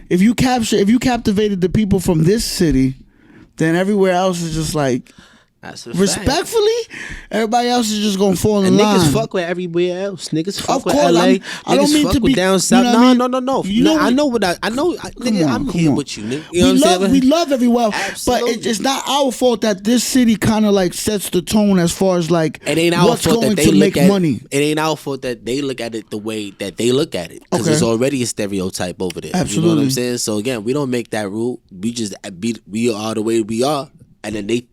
if you captivated the people from this city, then everywhere else is just like, That's a fact. respectfully, everybody else is just gonna fall in And line. niggas fuck with everywhere else. Niggas fuck Of with course, LA. I don't Niggas mean fuck to with be- down you south. know what I mean? No. You know I what- know what I know. Nigga, on, I'm come here on. with you, nigga. You know we what I'm love saying? we love everywhere, but Absolutely. it's not our fault that this city kind of like sets the tone as far as like It ain't our what's fault going that they to look make at money. It ain't our fault that they look at it the way that they look at it, because Okay. there's already a stereotype over there. You know what Absolutely. I'm saying? So again, we don't make that rule. We just we are the way we are, and then they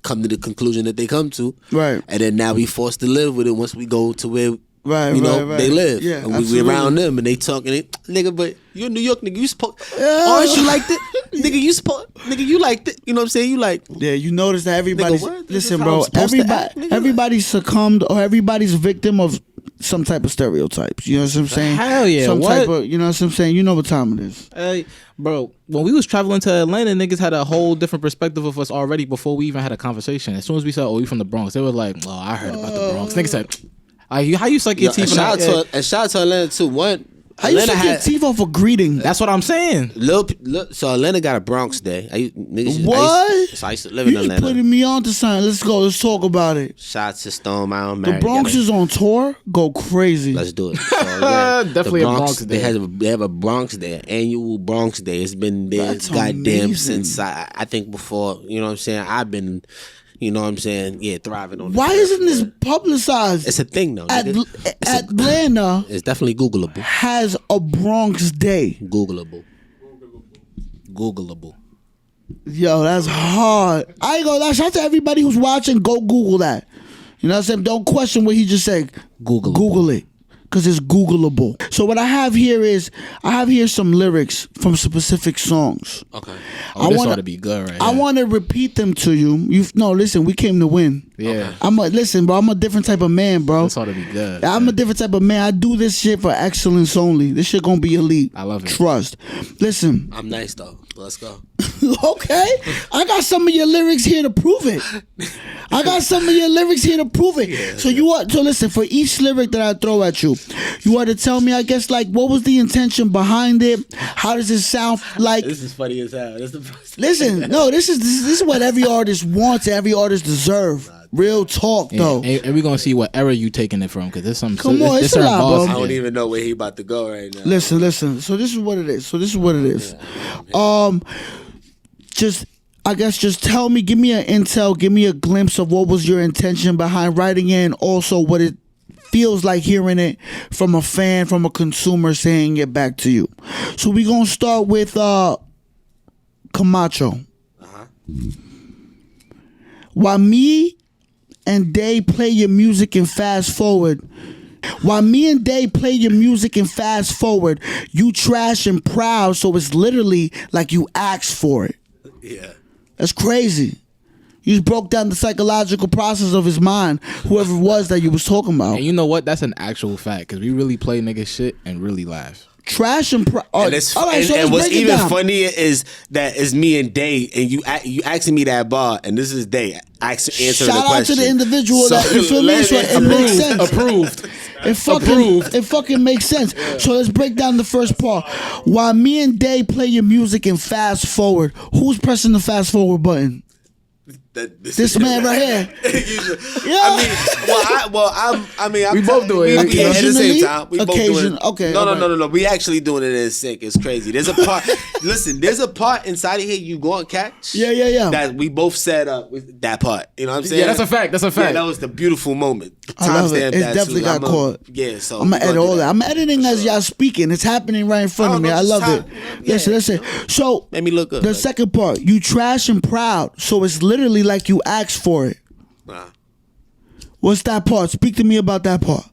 come to the conclusion that they come to, Right. And then now we forced to live with it once we go to where. Right, you know right. they live, Yeah, and we absolutely. around them, and they talking, nigga. But you in New York, nigga. You supposed, aren't you like that, nigga? You supposed, nigga. You like that? You know what I'm saying? You like, Yeah, you notice that everybody's what? This listen, is how bro. I'm supposed to act, nigga. Everybody's succumbed or everybody's victim of some type of stereotypes. You know what I'm saying? Hell yeah, Some what? type of, you know what I'm saying? You know what time it is. Hey, bro, when we was traveling to Atlanta, niggas had a whole different perspective of us already before we even had a conversation. As soon as we said, "Oh, we from the Bronx," they were like, "Oh, I heard about the Bronx." Niggas said, how you suck your and teeth?" shout out to Atlanta too. How you Atlanta suck your had teeth off a greeting? That's what I'm saying. so Atlanta got a Bronx Day. What? I used to live in You just Atlanta. putting me on to something. Let's go. Let's talk about it. Shout out to Stone Mountain. The Bronx is on tour. Go crazy. Let's do it. So, yeah, Definitely the a Bronx Day. They have a Bronx Day, annual Bronx Day. It's been there, That's goddamn, amazing. since I think before. You know what I'm saying? I've been, you know what I'm saying? Yeah, thriving on. Why this isn't this stuff, publicized? but It's a thing though. nigga. Atlanta It's definitely Googleable. has a Bronx Day. Googleable. Yo, that's hard. I ain't gonna lie. Shout out to everybody who's watching. Go Google that. You know what I'm saying? Don't question what he just said. Googleable. Google it. because it's Googleable. So what I have here some lyrics from specific songs. Okay. Oh, this ought to be good right I here. want to repeat them to you. No, listen, we came to win. Yeah. Listen, bro, I'm a different type of man, bro. This ought to be good. I'm a different type of man. I do this shit for excellence only. This shit gonna be elite. I love it. Trust. Listen. I'm nice though. Let's go. Okay. I got some of your lyrics here to prove it. So listen, for each lyric that I throw at you, you want to tell me, I guess, like, what was the intention behind it? How does it sound like? This is funny as hell. This is the Listen, no, this is what every artist wants and every artist deserve. Real talk, though. And we're gonna see what era you taking it from, because there's some. Come on, it's a lot, bro. I don't even know where he about to go right now. Listen. So this is what it is. Just tell me, give me an intel, give me a glimpse of what was your intention behind writing it, and also what it feels like hearing it from a fan, from a consumer saying it back to you. So we gonna start with Kamacho. While me and Day play your music and fast forward. You trash and proud, so it's literally like you asked for it. Yeah. That's crazy. You just broke down the psychological process of his mind, whoever it was that you was talking about. And you know what? That's an actual fact, because we really play nigga shit and really laugh. Trash and proud. And what's even funnier is that it's me and Day, and you asking me that bar, and this is Day answering the question. Shout out to the individual that, you feel me? So it makes sense. Approved. It fucking makes sense. Yeah. So let's break down the first part. While me and Day play your music and fast forward, who's pressing the fast forward button? This man right here. Yeah. We both do it. At the same time. We both doing it. Okay. No. We actually doing it in sync. It's crazy. There's a part. Listen, there's a part inside of here you going to catch. Yeah. That we both set up with that part. You know what I'm saying? Yeah, that's a fact. Yeah, that was the beautiful moment. I love it. It definitely got caught. Yeah, so I'm gonna edit all that. I'm editing as y'all speaking. It's happening right in front of me. I love it. Listen. So made me look good. The second part, you trash and proud, so it's literally like you asked for it. What's that part? Speak to me about that part.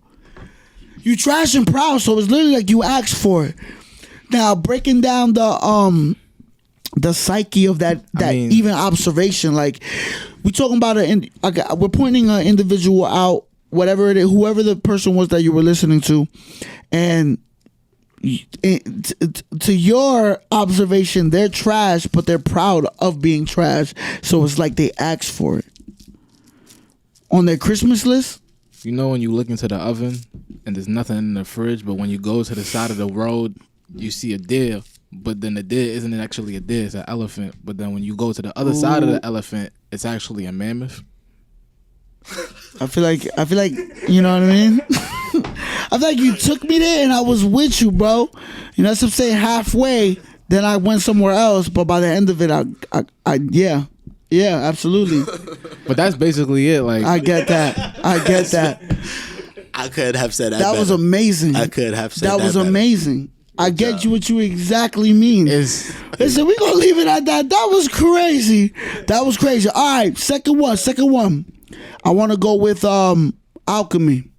You trash and proud, so it's literally like you asked for it. Now breaking down the psyche of that even observation, like we talking about we're pointing an individual out, whatever it is, whoever the person was that you were listening to, and to your observation, they're trash, but they're proud of being trash. So it's like they asked for it on their Christmas list. You know, when you look into the oven and there's nothing in the fridge, but when you go to the side of the road, you see a deer, but then the deer isn't actually a deer; it's an elephant. But then when you go to the other side of the elephant, it's actually a mammoth. I feel like you know what I mean. I feel like you took me there and I was with you, bro. You know what I'm saying? Halfway, then I went somewhere else, but by the end of it, yeah, absolutely. But that's basically it. Like I get that. I could have said that. That was amazing. I could have said that. That was amazing. I get you what you exactly mean. Listen, we gonna leave it at that. That was crazy. All right, second one. I want to go with Alchemy.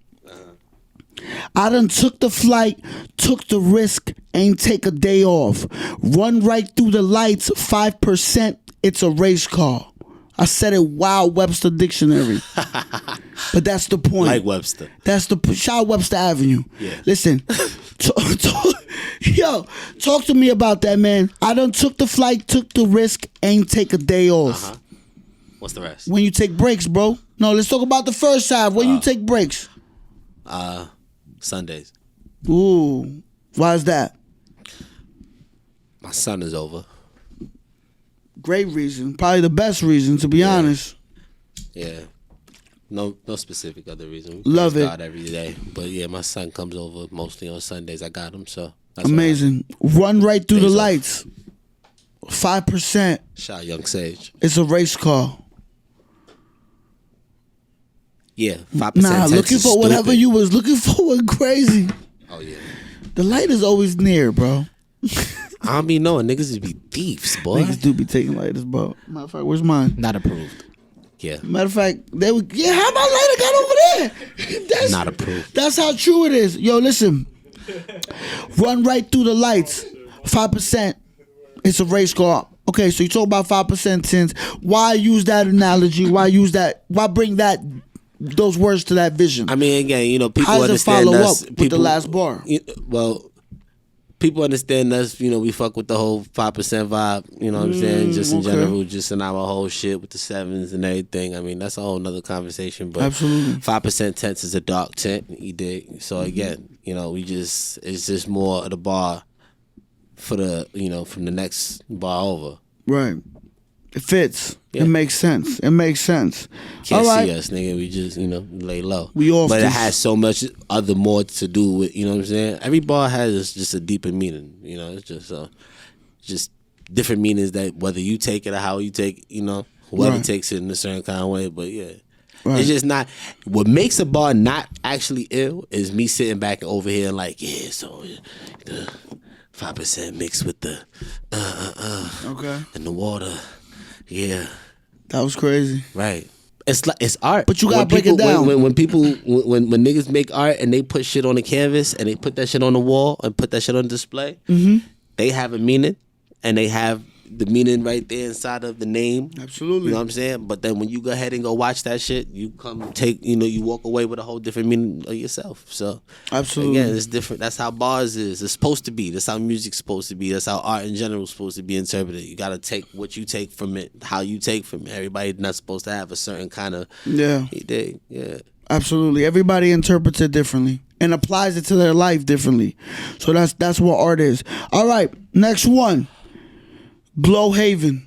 I done took the flight, took the risk, ain't take a day off. Run right through the lights, 5%, it's a race car. I said it, wow, Webster Dictionary. But that's the point. Like Webster. That's the shout out Webster Avenue. Yeah. Listen, talk to me about that, man. I done took the flight, took the risk, ain't take a day off. What's the rest? When you take breaks, bro. No, let's talk about the first half. When you take breaks. Sundays. Ooh, why is that? My son is over. Great reason. Probably the best reason, to be honest. Yeah. No specific other reason. Love it. God every day. But yeah, my son comes over mostly on Sundays. I got him, so that's amazing. Run right through the lights. 5%. Shout out Young Sage. It's a race car. Yeah, 5%. Nah, looking for whatever you was looking for was crazy. Oh yeah. The light is always near, bro. I don't be knowing niggas be thieves, boy. Niggas do be taking lighters, bro. Matter of fact, where's mine? Not approved. Yeah. Matter of fact, they would. Yeah, how my lighter got over there? That's Not approved. That's how true it is. Yo, listen. Run right through the lights. 5%. It's a race car. Okay, so you talk about 5% tins. Why use that analogy? Why use that? Why bring those words to that vision? I mean, again, you know, people How does it understand follow us. up with the last bar? Well, people understand us. You know, we fuck with the whole 5% vibe. You know what I'm saying? Just in general, just in our whole shit with the sevens and everything. I mean, that's a whole nother conversation. But Absolutely. 5% tents is a dark tent. You dig? So again, you know, it's just more of the bar for the, you know, from the next bar over. Right. It fits. Yeah. It makes sense. It makes sense. Can't All right. see us, nigga. We just, you know, lay low. We off But it this. has so much other more to do with, you know what I'm saying? Every bar has just a deeper meaning, you know? It's just different meanings that whether you take it or how you take, you know, whoever Right. takes it in a certain kind of way. But yeah. Right. It's just not, what makes a bar not actually ill is me sitting back over here like, yeah, so the 5% mixed with the Okay. and the water. Yeah. That was crazy. Right. It's like it's art. But you gotta When break it people- down. When people when niggas make art and they put shit on the canvas and they put that shit on the wall and put that shit on display, they have a meaning and they have the meaning right there inside of the name. Absolutely. You know what I'm saying? But then when you go ahead and go watch that shit, you come take, you know, you walk away with a whole different meaning of yourself. So Absolutely. again, it's different. That's how bars is. It's supposed to be. That's how music's supposed to be. That's how art in general is supposed to be interpreted. You gotta take what you take from it, how you take from it. Everybody's not supposed to have a certain kind of Yeah. Yeah. Absolutely. Everybody interprets it differently and applies it to their life differently. So that's what art is. All right. Next one. Glowhaven.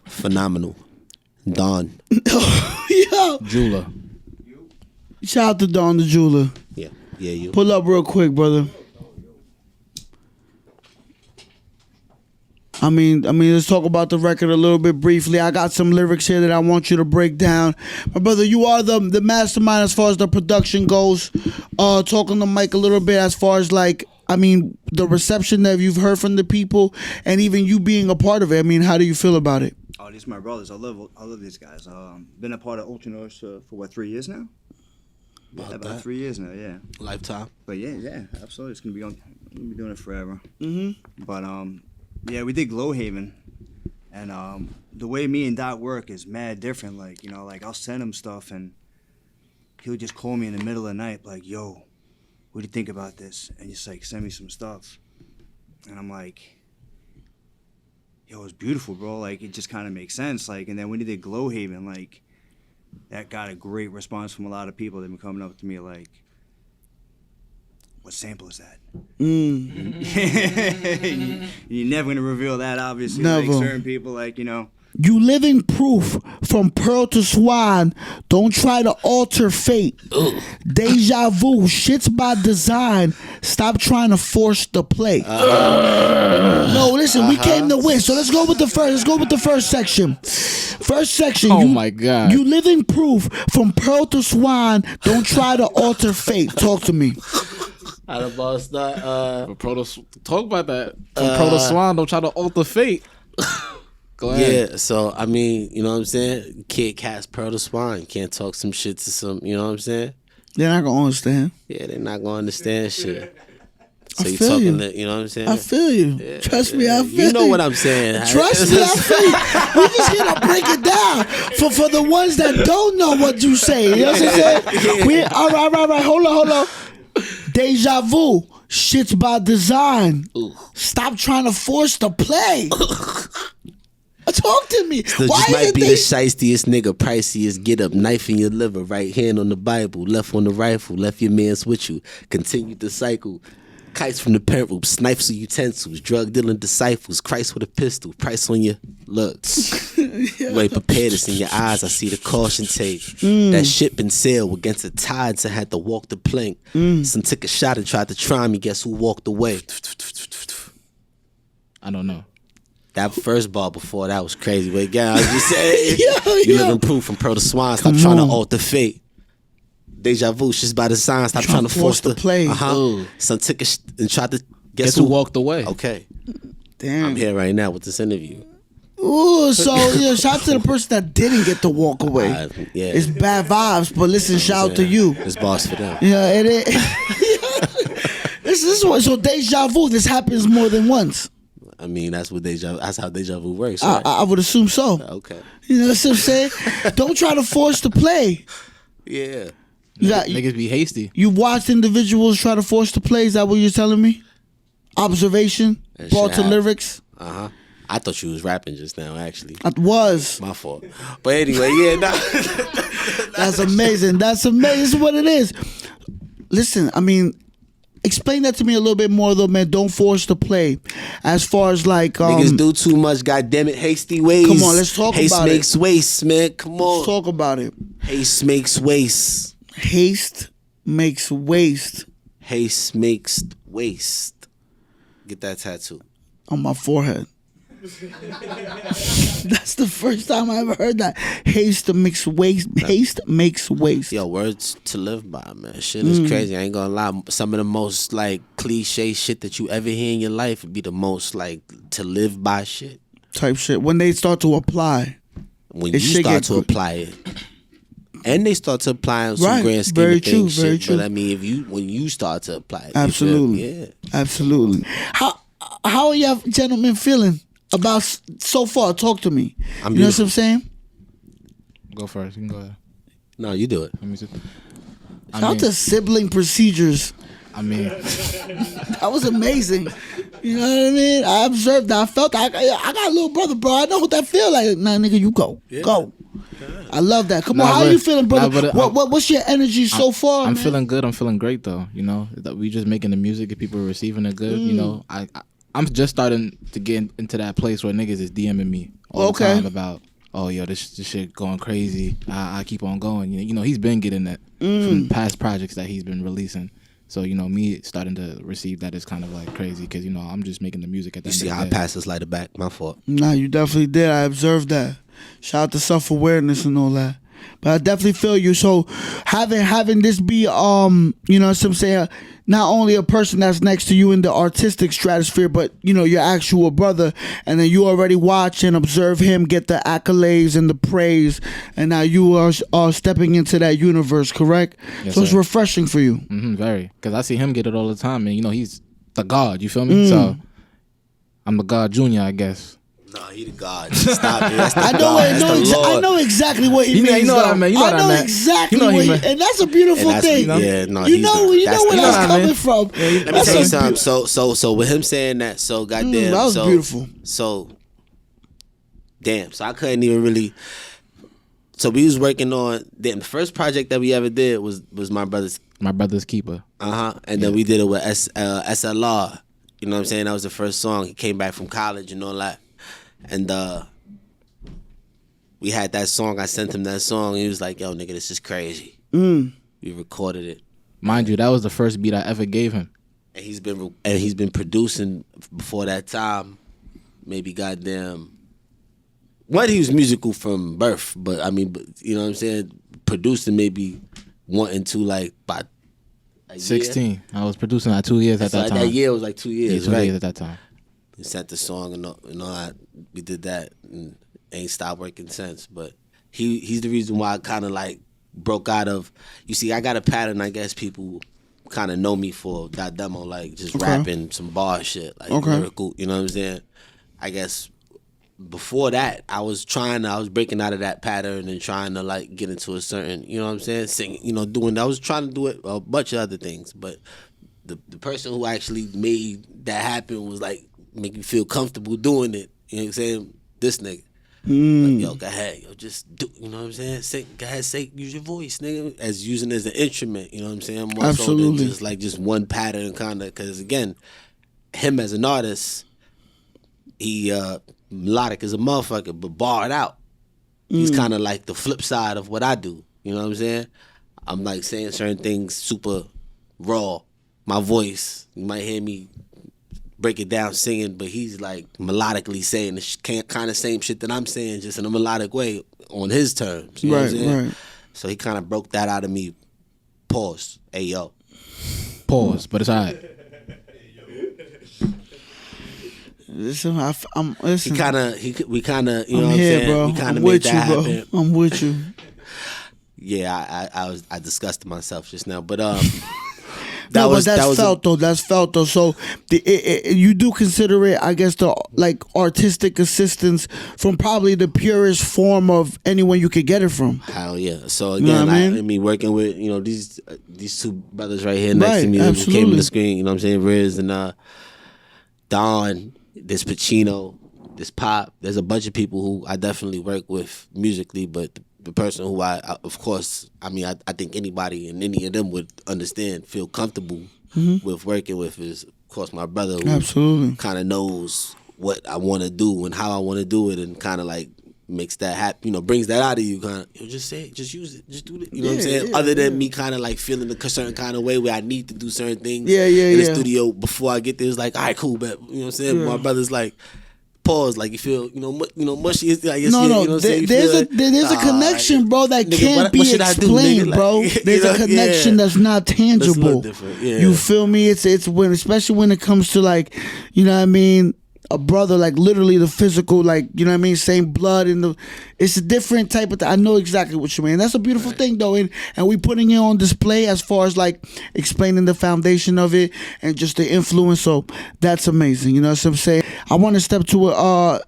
Phenomenal. Dawn. Yo. Jeweler. Shout out to Don the Jeweler. Yeah. Yeah, you. Pull up real quick, brother. I mean, let's talk about the record a little bit briefly. I got some lyrics here that I want you to break down. My brother, you are the mastermind as far as the production goes. Talking to Mike a little bit as far as like, I mean, the reception that you've heard from the people and even you being a part of it. I mean, how do you feel about it? Oh, these are my brothers. I love these guys. Been a part of Ultra North for what, 3 years now? About 3 years now, yeah. Lifetime. But yeah, absolutely. It's gonna be doing it forever. But yeah, we did Glowhaven, and the way me and Dot work is mad different. Like, you know, like I'll send him stuff and he'll just call me in the middle of the night, like, yo, what do you think about this? And just like send me some stuff, and I'm like, yo, it's beautiful, bro. Like, it just kind of makes sense. Like, and then when he did Glowhaven, like, that got a great response from a lot of people. They've been coming up to me like, what sample is that? You're never gonna reveal that, obviously. Never. Like certain people, like, you know. You living proof from pearl to swan. Don't try to alter fate. Deja vu, shit's by design. Stop trying to force the play. No, listen, we came to win. So let's go with the first section. First section. Oh my God. You living proof from pearl to swan. Don't try to alter fate. Talk to me. How the ball start? Talk about that. From Pro to Swan, don't try to alter fate. Go ahead. Yeah, so I mean, you know what I'm saying? Kid cast Pearl to Swan. You can't talk some shit to some, you know what I'm saying? They're not gonna understand. Yeah, they're not gonna understand shit. So I you feel talking you. to, you know what I'm saying? I feel you. Trust me, I feel you. You know what I'm saying. Trust me, I feel you. We're just gonna break it down for the ones that don't know what you say. You know what I'm saying? All right. Hold on. Deja vu. Shit's by design. Stop trying to force the play. Talk to me. So Why just is might it be they- the shiestiest nigga, priciest, get up, knife in your liver, right hand on the Bible, left on the rifle, left your mans with you, continue the cycle. Kites from the parent room, snipes of utensils, drug dealing disciples, Christ with a pistol, price on your looks. You ain't prepared, it's in your eyes, I see the caution tape. That ship been sailed against the tides and had to walk the plank. Some took a shot and tried to try me, guess who walked away? I don't know. That first ball before that was crazy. But again, I was just saying, Yo. you living proof from Pearl to Swan. Stop trying to alter fate. Deja vu, shit's by design. Stop trying to force the play. Son took and tried to Guess who walked away? Okay, Damn. I'm here right now with this interview. Ooh, so yeah, shout out to the person that didn't get to walk away. Yeah. It's bad vibes, but listen, shout out to you. It's boss for them. Yeah, it is. This is what. So deja vu. This happens more than once. I mean, that's how deja vu works. Right? I would assume so. Okay. You know what I'm saying? Don't try to force the play. Yeah. Niggas be hasty. You watched individuals try to force the play. Is that what you're telling me? Observation, brought to lyrics. I thought you was rapping just now, actually. I was. My fault. But anyway, yeah, nah. That's amazing. That's amazing. This is what it is. Listen, I mean, explain that to me a little bit more, though, man. Don't force the play. As far as like niggas do too much, goddammit, hasty ways. Come on, let's talk Haste about it. makes waste, man. Come on. Let's talk about it. Haste makes waste. Haste makes waste. Haste makes waste. Get that tattoo. On my forehead. That's the first time I ever heard that. Haste makes waste. Haste makes waste. Yo, words to live by, man. Shit is crazy. I ain't gonna lie. Some of the most like cliche shit that you ever hear in your life would be the most like to live by shit. Type shit. When they start to apply. When you start to apply it. And they start to apply on some Right. grand scheme Very of true, things. very Shit. true. But I mean, when you start to apply it, Absolutely. You feel me? Yeah. Absolutely. How are you gentlemen feeling about so far? Talk to me. I'm you know what beautiful. I'm saying? Go first. You can go ahead. No, you do it. Let me see. Shout out to sibling procedures. I mean, That was amazing. You know what I mean? I observed that. I felt I got a little brother, bro. I know what that feel like. Nah, nigga, you go. Go. I love that. Come on, how you feeling, brother? What's your energy so far, I'm man? feeling good. I'm feeling great, though. You know, that we just making the music and people are receiving it good. You know, I'm just starting to get into that place where niggas is DMing me all the time about, oh, yo, this shit going crazy. I keep on going. You know, he's been getting that from past projects that he's been releasing. So, you know, me starting to receive that is kind of like crazy because, you know, I'm just making the music at the You end see of how the I day. passed this lighter back? My fault. Nah, you definitely did. I observed that. Shout out to self-awareness and all that. But I definitely feel you. So having this be you know what I'm saying, not only a person that's next to you in the artistic stratosphere, but you know, your actual brother, and then you already watch and observe him get the accolades and the praise, and now you are stepping into that universe, correct? Yes, so it's sir. refreshing for you. Very. Because I see him get it all the time, and you know, he's the God, you feel me? So I'm the God Junior, I guess. Nah, he the God. Stop it. That's the I know, God. That's the Lord. I know exactly what he You know- means. you know what I though. mean. You know what I know meant. exactly You know what he he, meant. and that's a beautiful And that's- thing. yeah, no, you he's know, the- you that's know where the that's God. coming from. Let me That's tell you a something. So with him saying that, so goddamn, that was beautiful. So, damn. So I couldn't even really. So we was working on the first project that we ever did was my brother's. My brother's keeper. And then we did it with SLR. You know what I'm saying? That was the first song. He came back from college and all that, and we had that song. I sent him that song. And he was like, "Yo, nigga, this is crazy." We recorded it. Mind you, that was the first beat I ever gave him. And he's been producing before that time. Maybe goddamn. One, he was musical from birth, but I mean, you know what I'm saying. Producing maybe 1 and 2 like by a 16. year. I was producing at 2 years at So that time. that year was like 2 Yeah, years, 2 right? years at that time. We sent the song and all that. We did that and ain't stopped working since. But he's the reason why I kind of like broke out of. You see, I got a pattern. I guess people kind of know me for that demo, like just rapping some bar shit, like lyrical. You know what I'm saying? I guess before that, I was breaking out of that pattern and trying to like get into a certain, you know what I'm saying, sing, you know, I was trying to do it a bunch of other things, but the person who actually made that happen was like make me feel comfortable doing it. You know what I'm saying? This nigga. Like, yo, go ahead, yo, just do, you know what I'm saying? Say, go ahead, use your voice, nigga, as using it as an instrument. You know what I'm saying? More so than just one pattern, kind of. Because again, him as an artist, he melodic as a motherfucker, but barred out. He's kind of like the flip side of what I do. You know what I'm saying? I'm like saying certain things super raw. My voice, you might hear me break it down singing, but he's like melodically saying the kind of same shit that I'm saying, just in a melodic way on his terms. You know what I'm saying? Right. So he kind of broke that out of me. Pause. Hey, yo. Pause, but it's all right. Listen, listen. We kind of, you know I'm what I'm here, saying? bro. We kind I'm of made with that you, bro. happen. I'm with you. Yeah, I disgusted myself just now, but But that's felt though. That's felt though. So you do consider it, I guess, the like artistic assistance from probably the purest form of anyone you could get it from. Hell yeah. So You know again, what I I mean? mean, working with these two brothers right here next to me who absolutely. came on the screen. You know what I'm saying? Riz and Don, this Pacino, this Pop. There's a bunch of people who I definitely work with musically, but the person who I of course, I mean, I think anybody and any of them would understand, feel comfortable with working with is, of course, my brother who Absolutely. kind of knows what I want to do and how I want to do it, and kind of like makes that happen, brings that out of you. Kind of, just say it, just use it, just do it. You know what I'm saying? Yeah, Other than me kind of like feeling a certain kind of way where I need to do certain things Yeah, in the yeah. studio before I get there. It's like, all right, cool, but you know what I'm saying? Yeah. My brother's like, pause, like you feel, mushy. It's like, No, you know what I'm saying? You there's feel a connection, bro, that nigga, can't what be should I do, explained, nigga? Like, bro. There's a connection that's not That's a little tangible. different, yeah. You feel me? It's when, especially when it comes to like, you know what I mean, a brother, like literally the physical, like, you know what I mean, same blood it's a different type of I know exactly what you mean. That's a beautiful thing though, and we putting it on display as far as like explaining the foundation of it and just the influence. So that's amazing. You know what I'm saying? I want to step to an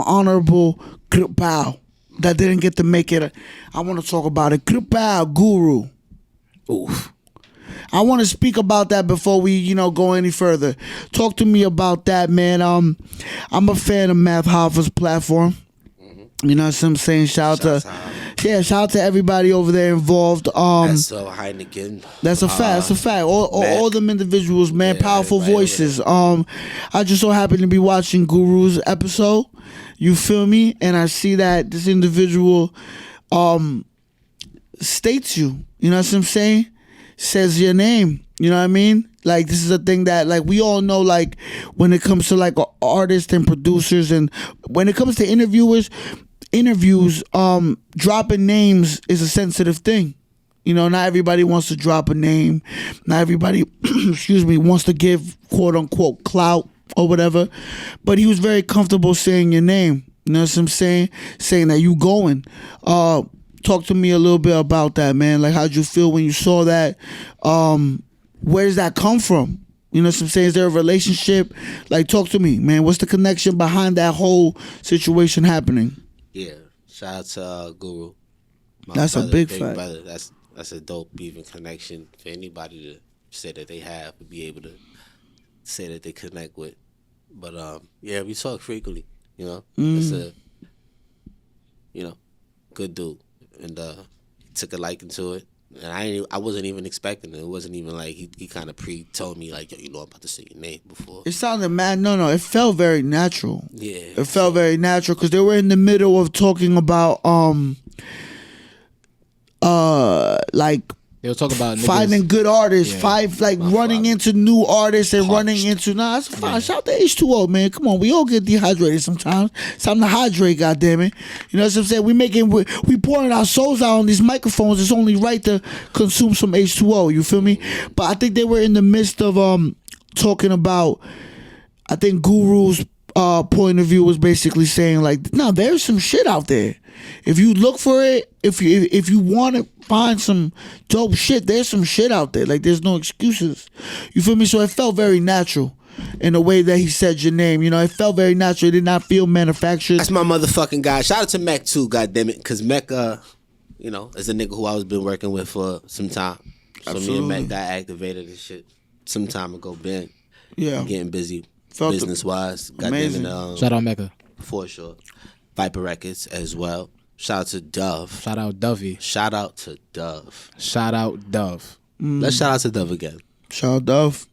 honorable bow that didn't get to make it. I want to talk about it. Bow Guru. Oof. I want to speak about that before we, go any further. Talk to me about that, man. I'm a fan of Math Hoffa's platform. You know what I'm saying? Shout out to everybody over there involved. That's Heineken. That's a fact. That's a fact. All them individuals, man, Yeah, powerful everybody voices. I just so happened to be watching Guru's episode. You feel me? And I see that this individual states you. You know what I'm saying? Says your name. You know what I mean? Like, this is a thing that, like, we all know, like, when it comes to, like, artists and producers, and when it comes to interviews, dropping names is a sensitive thing. Not everybody wants to drop a name. Not everybody, wants to give, quote-unquote, clout or whatever. But he was very comfortable saying your name. You know what I'm saying? Saying that you going. Talk to me a little bit about that, man. Like, how'd you feel when you saw that? Where does that come from? You know what I'm saying? Is there a relationship? Like, talk to me, man. What's the connection behind that whole situation happening? Yeah, shout out to Guru. That's a big fact. Brother. That's a dope even connection for anybody to say that they have, to be able to say that they connect with. But yeah, we talk frequently. It's a good dude, and took a liking to it. And I wasn't even expecting it. It wasn't even like he kind of told me like, yo, I'm about to say your name before. It sounded mad. No, it felt very natural. Yeah, it felt very natural because they were in the middle of talking about like they were talking about finding niggas. good artists, Yeah. running into new artists and running into that's fine. Shout out to H2O, man. Come on, we all get dehydrated sometimes. It's time to hydrate, goddammit. You know what I'm saying? We pouring our souls out on these microphones. It's only right to consume some H2O. You feel me? But I think they were in the midst of talking about. I think Guru's point of view was basically saying like, no, there's some shit out there. If you look for it, if you want to find some dope shit, there's some shit out there. Like, there's no excuses. You feel me? So it felt very natural in the way that he said your name. It felt very natural. It did not feel manufactured. That's my motherfucking guy. Shout out to Mech too, goddammit, because Mech, is a nigga who I was been working with for some time. So Absolutely. me and Mech got activated and shit some time ago. Been getting busy business wise. Amazing. Shout out Mecca. For sure. Viper Records as well. Shout out to Dove. Shout out Dovey. Shout out to Dove. Shout out Dove. Let's shout out to Dove again. Shout out Dove.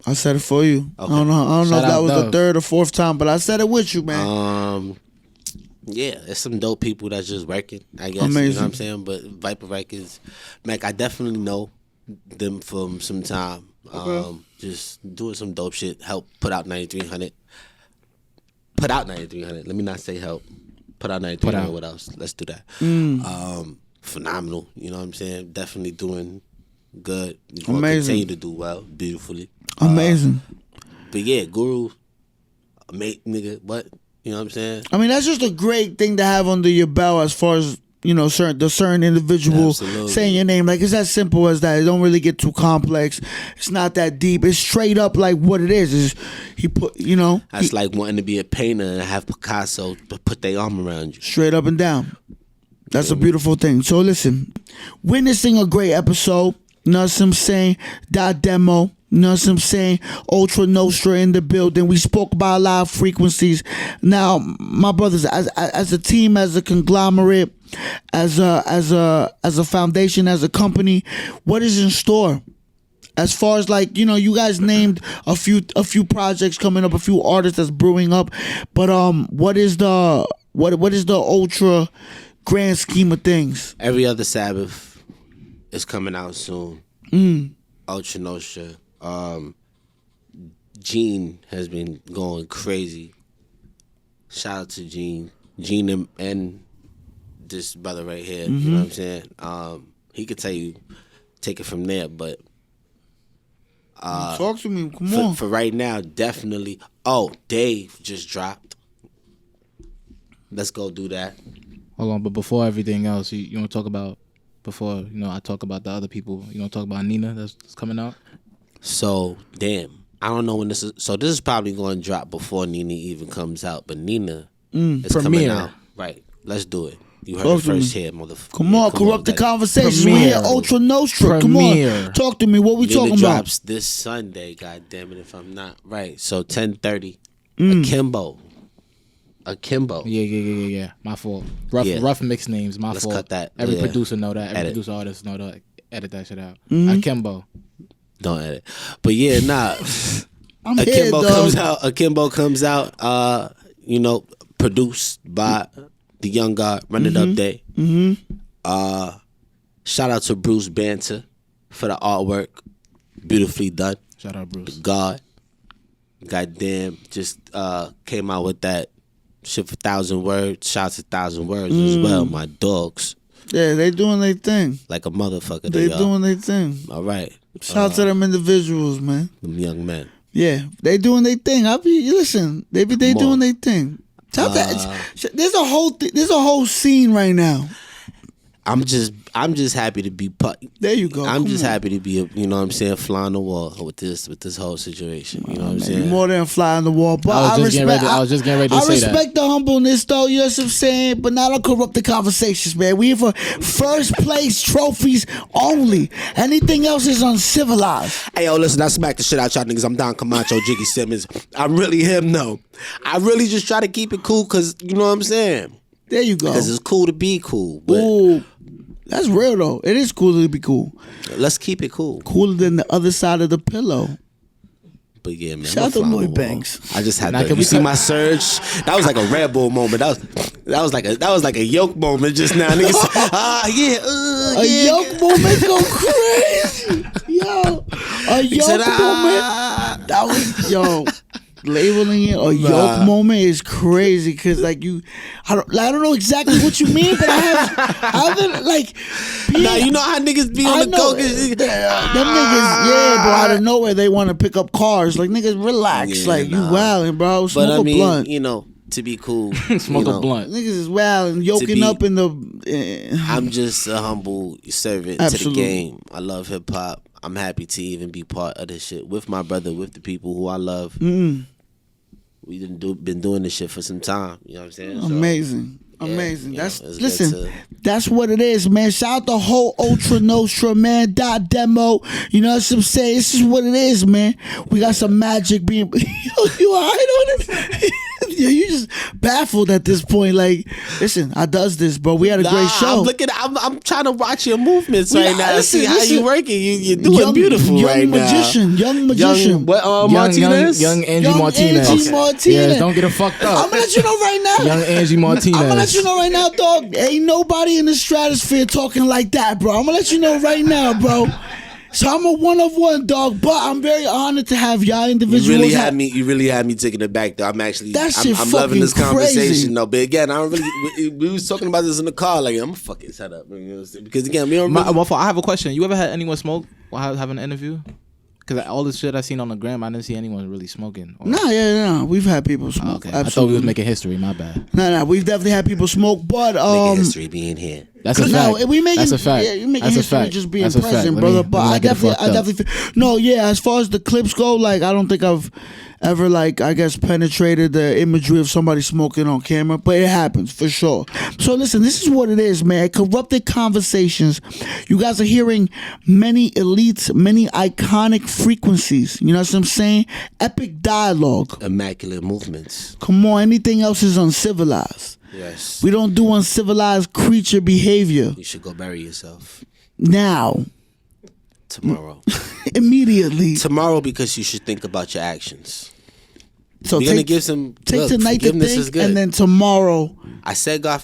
I said it for you. Okay. I don't know if Shout that out was the Dove. third or fourth time, but I said it with you, man. Yeah, there's some dope people that's just working, I guess. Amazing. You know what I'm saying? But Viper Records, Mac, I definitely know them from some time. Just doing some dope shit. Help put out 9300. Put out 9300. Let me not say help. Put out 9300. What else? Let's do that. Phenomenal. You know what I'm saying? Definitely doing good. Amazing. Continue to do well, beautifully. Amazing. But yeah, Guru, mate, nigga, what? You know what I'm saying? I mean, that's just a great thing to have under your belt as far as, certain individual Absolutely. saying your name. Like, it's as simple as that. It don't really get too complex. It's not that deep. It's straight up like what it is he put, That's like wanting to be a painter and have Picasso put their arm around you. straight up and down. That's a beautiful thing. So listen, witnessing a great episode, you know what I'm saying? Dot Demo, you know what I'm saying? Ultra Nostra in the building. We spoke about a lot of frequencies. Now, my brothers, as a team, as a conglomerate, as a foundation, as a company, what is in store? As far as like, you guys named a few projects coming up, a few artists that's brewing up, but what is the ultra grand scheme of things? Every other Sabbath is coming out soon. Ultra Nostra. Gene has been going crazy. Shout out to Gene. Gene and this brother right here. You know what I'm saying? He could tell you, take it from there, but Talk to me. Come on. for right now, definitely. Oh, Dave just dropped. Let's go do that. Hold on, but before everything else, you want to talk about, before, I talk about the other people, you want to talk about Nina that's coming out? So, damn. I don't know when this is. So, this is probably going to drop before Nina even comes out. But Nina is coming Premiere. out. Right. Let's do it. You heard it first here, motherfucker. Come on, corrupt the like, conversation. We here, Ultra Nostra. Come Premiere. on, talk to me. What we Nina talking drops this Sunday, God damn it, if I'm not right. So, 10:30. Akimbo. Yeah. My fault. Rough mixed names. My Let's fault. cut that. Every Yeah. producer know that. Every Edit. producer artist know that. Edit that shit out. Akimbo. Don't edit. But yeah, nah. I'm here, dog. Akimbo comes out, produced by the Young God, Run It Up Day. Shout out to Bruce Banter for the artwork. Beautifully done. Shout out Bruce. God. Goddamn, just came out with that shit for 1,000 words. Shout out to 1,000 words as well. My dogs. Yeah, they doing their thing. Like a motherfucker. They are. doing their thing. All right. Shout out to them individuals, man. Them young men. Yeah, they doing their thing. Listen, they doing their thing. Shout out to, there's a whole scene right now. I'm just happy to be part. There you go. I'm Come just on. happy to be, fly on the wall with this whole situation. You know what I'm saying? More than a fly on the wall. But I was just getting ready to say that. I respect the humbleness, though. You know what I'm saying? But not on corrupt the conversations, man. We here for first place trophies only. Anything else is uncivilized. Hey, yo, listen, I smack the shit out y'all niggas. I'm Don Kamacho, Jiggy Simmons. I'm really him, though. I really just try to keep it cool because, you know what I'm saying? There you go. Because it's cool to be cool. But Ooh, that's real, though. It is cool to be cool. let's keep it cool. Cooler than the other side of the pillow. But yeah, man. Shout out to Lloyd Banks. I just had Now, to. can You we see cut- my surge? That was like a Red Bull moment. That was like a yoke moment just now. Niggas, A yoke moment go crazy. Yo, a yoke said, moment. That was, labeling it a yoke moment is crazy because I don't know exactly what you mean, but I've been like, Now you know how niggas be on the coke. them niggas, bro, out of nowhere they want to pick up cars. Like, niggas, relax. Yeah, you nah. wildin', bro. Smoke But I mean, a blunt. to be cool. Smoke a blunt. Niggas is wildin', yoking be- up in the. I'm just a humble servant Absolutely. to the game. I love hip hop. I'm happy to even be part of this shit with my brother, with the people who I love. We've been doing this shit for some time. You know what I'm saying? So, Amazing. yeah, Amazing. you know, That's it's listen. good to- That's what it is, man. Shout out the whole Ultra Nostra, man. Dot Demo. You know what I'm saying? This is what it is, man. We got some magic being. You alright on it? Yeah, you just baffled at this point. Like, listen, I does this, bro. We had a great show. I'm trying to watch your movements We right got- now. listen, See how listen. you working. You're doing beautiful young right magician, now. Young magician. Martinez? Young Angie Young Martinez. Angie Martinez. Yes, don't get it fucked I'm up. gonna let you know right now. Young Angie Martinez. I'm gonna let you know right now, dog. Ain't nobody in the stratosphere talking like that, bro. I'm gonna let you know right now, bro. So I'm a one of one, dog. But I'm very honored to have y'all individuals. You really had me taking it back though. I'm actually That shit I'm loving this fucking crazy. conversation though. But again, I don't really we was talking about this in the car, like I'm fucking set up. You know what I'm saying? Because again, we don't really, My fault. I have a question. You ever had anyone smoke while having an interview? Because all the shit I seen on the gram, I didn't see anyone really smoking. No. We've had people smoke. Okay, Absolutely. I thought we was making history. My bad. No. We've definitely had people smoke, but Nigga history being here. That's a fact. We making, That's a fact. Yeah, you making That's a history fact. just being That's a fact. present, Let brother. me But not I get it fucked up. definitely. No, yeah. As far as the clips go, like I don't think I've ever penetrated the imagery of somebody smoking on camera, but it happens for sure. So listen, this is what it is, man. Corrupted conversations. You guys are hearing many elites, many iconic frequencies. You know what I'm saying? Epic dialogue. Immaculate movements. Come on, anything else is uncivilized. Yes. We don't do uncivilized creature behavior. You should go bury yourself. Now. Tomorrow. Immediately. Tomorrow, because you should think about your actions. So You're gonna give some. Take tonight to forgiveness is think, good. and then tomorrow. I said God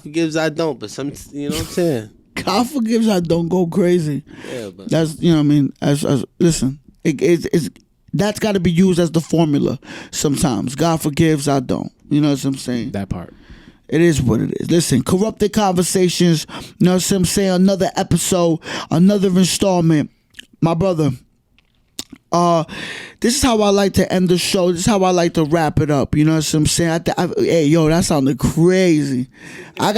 forgives, I don't, but some, you know what I'm saying. God forgives, I don't go crazy. Yeah, but That's, you know what I mean. As listen, it's that's got to be used as the formula sometimes. God forgives, I don't. You know what I'm saying. That part. It is what it is. Listen, corrupted conversations. You know what I'm saying. Another episode, another installment. My brother. This is how I like to end the show. This is how I like to wrap it up. You know what I'm saying? Hey, yo, that sounded crazy. I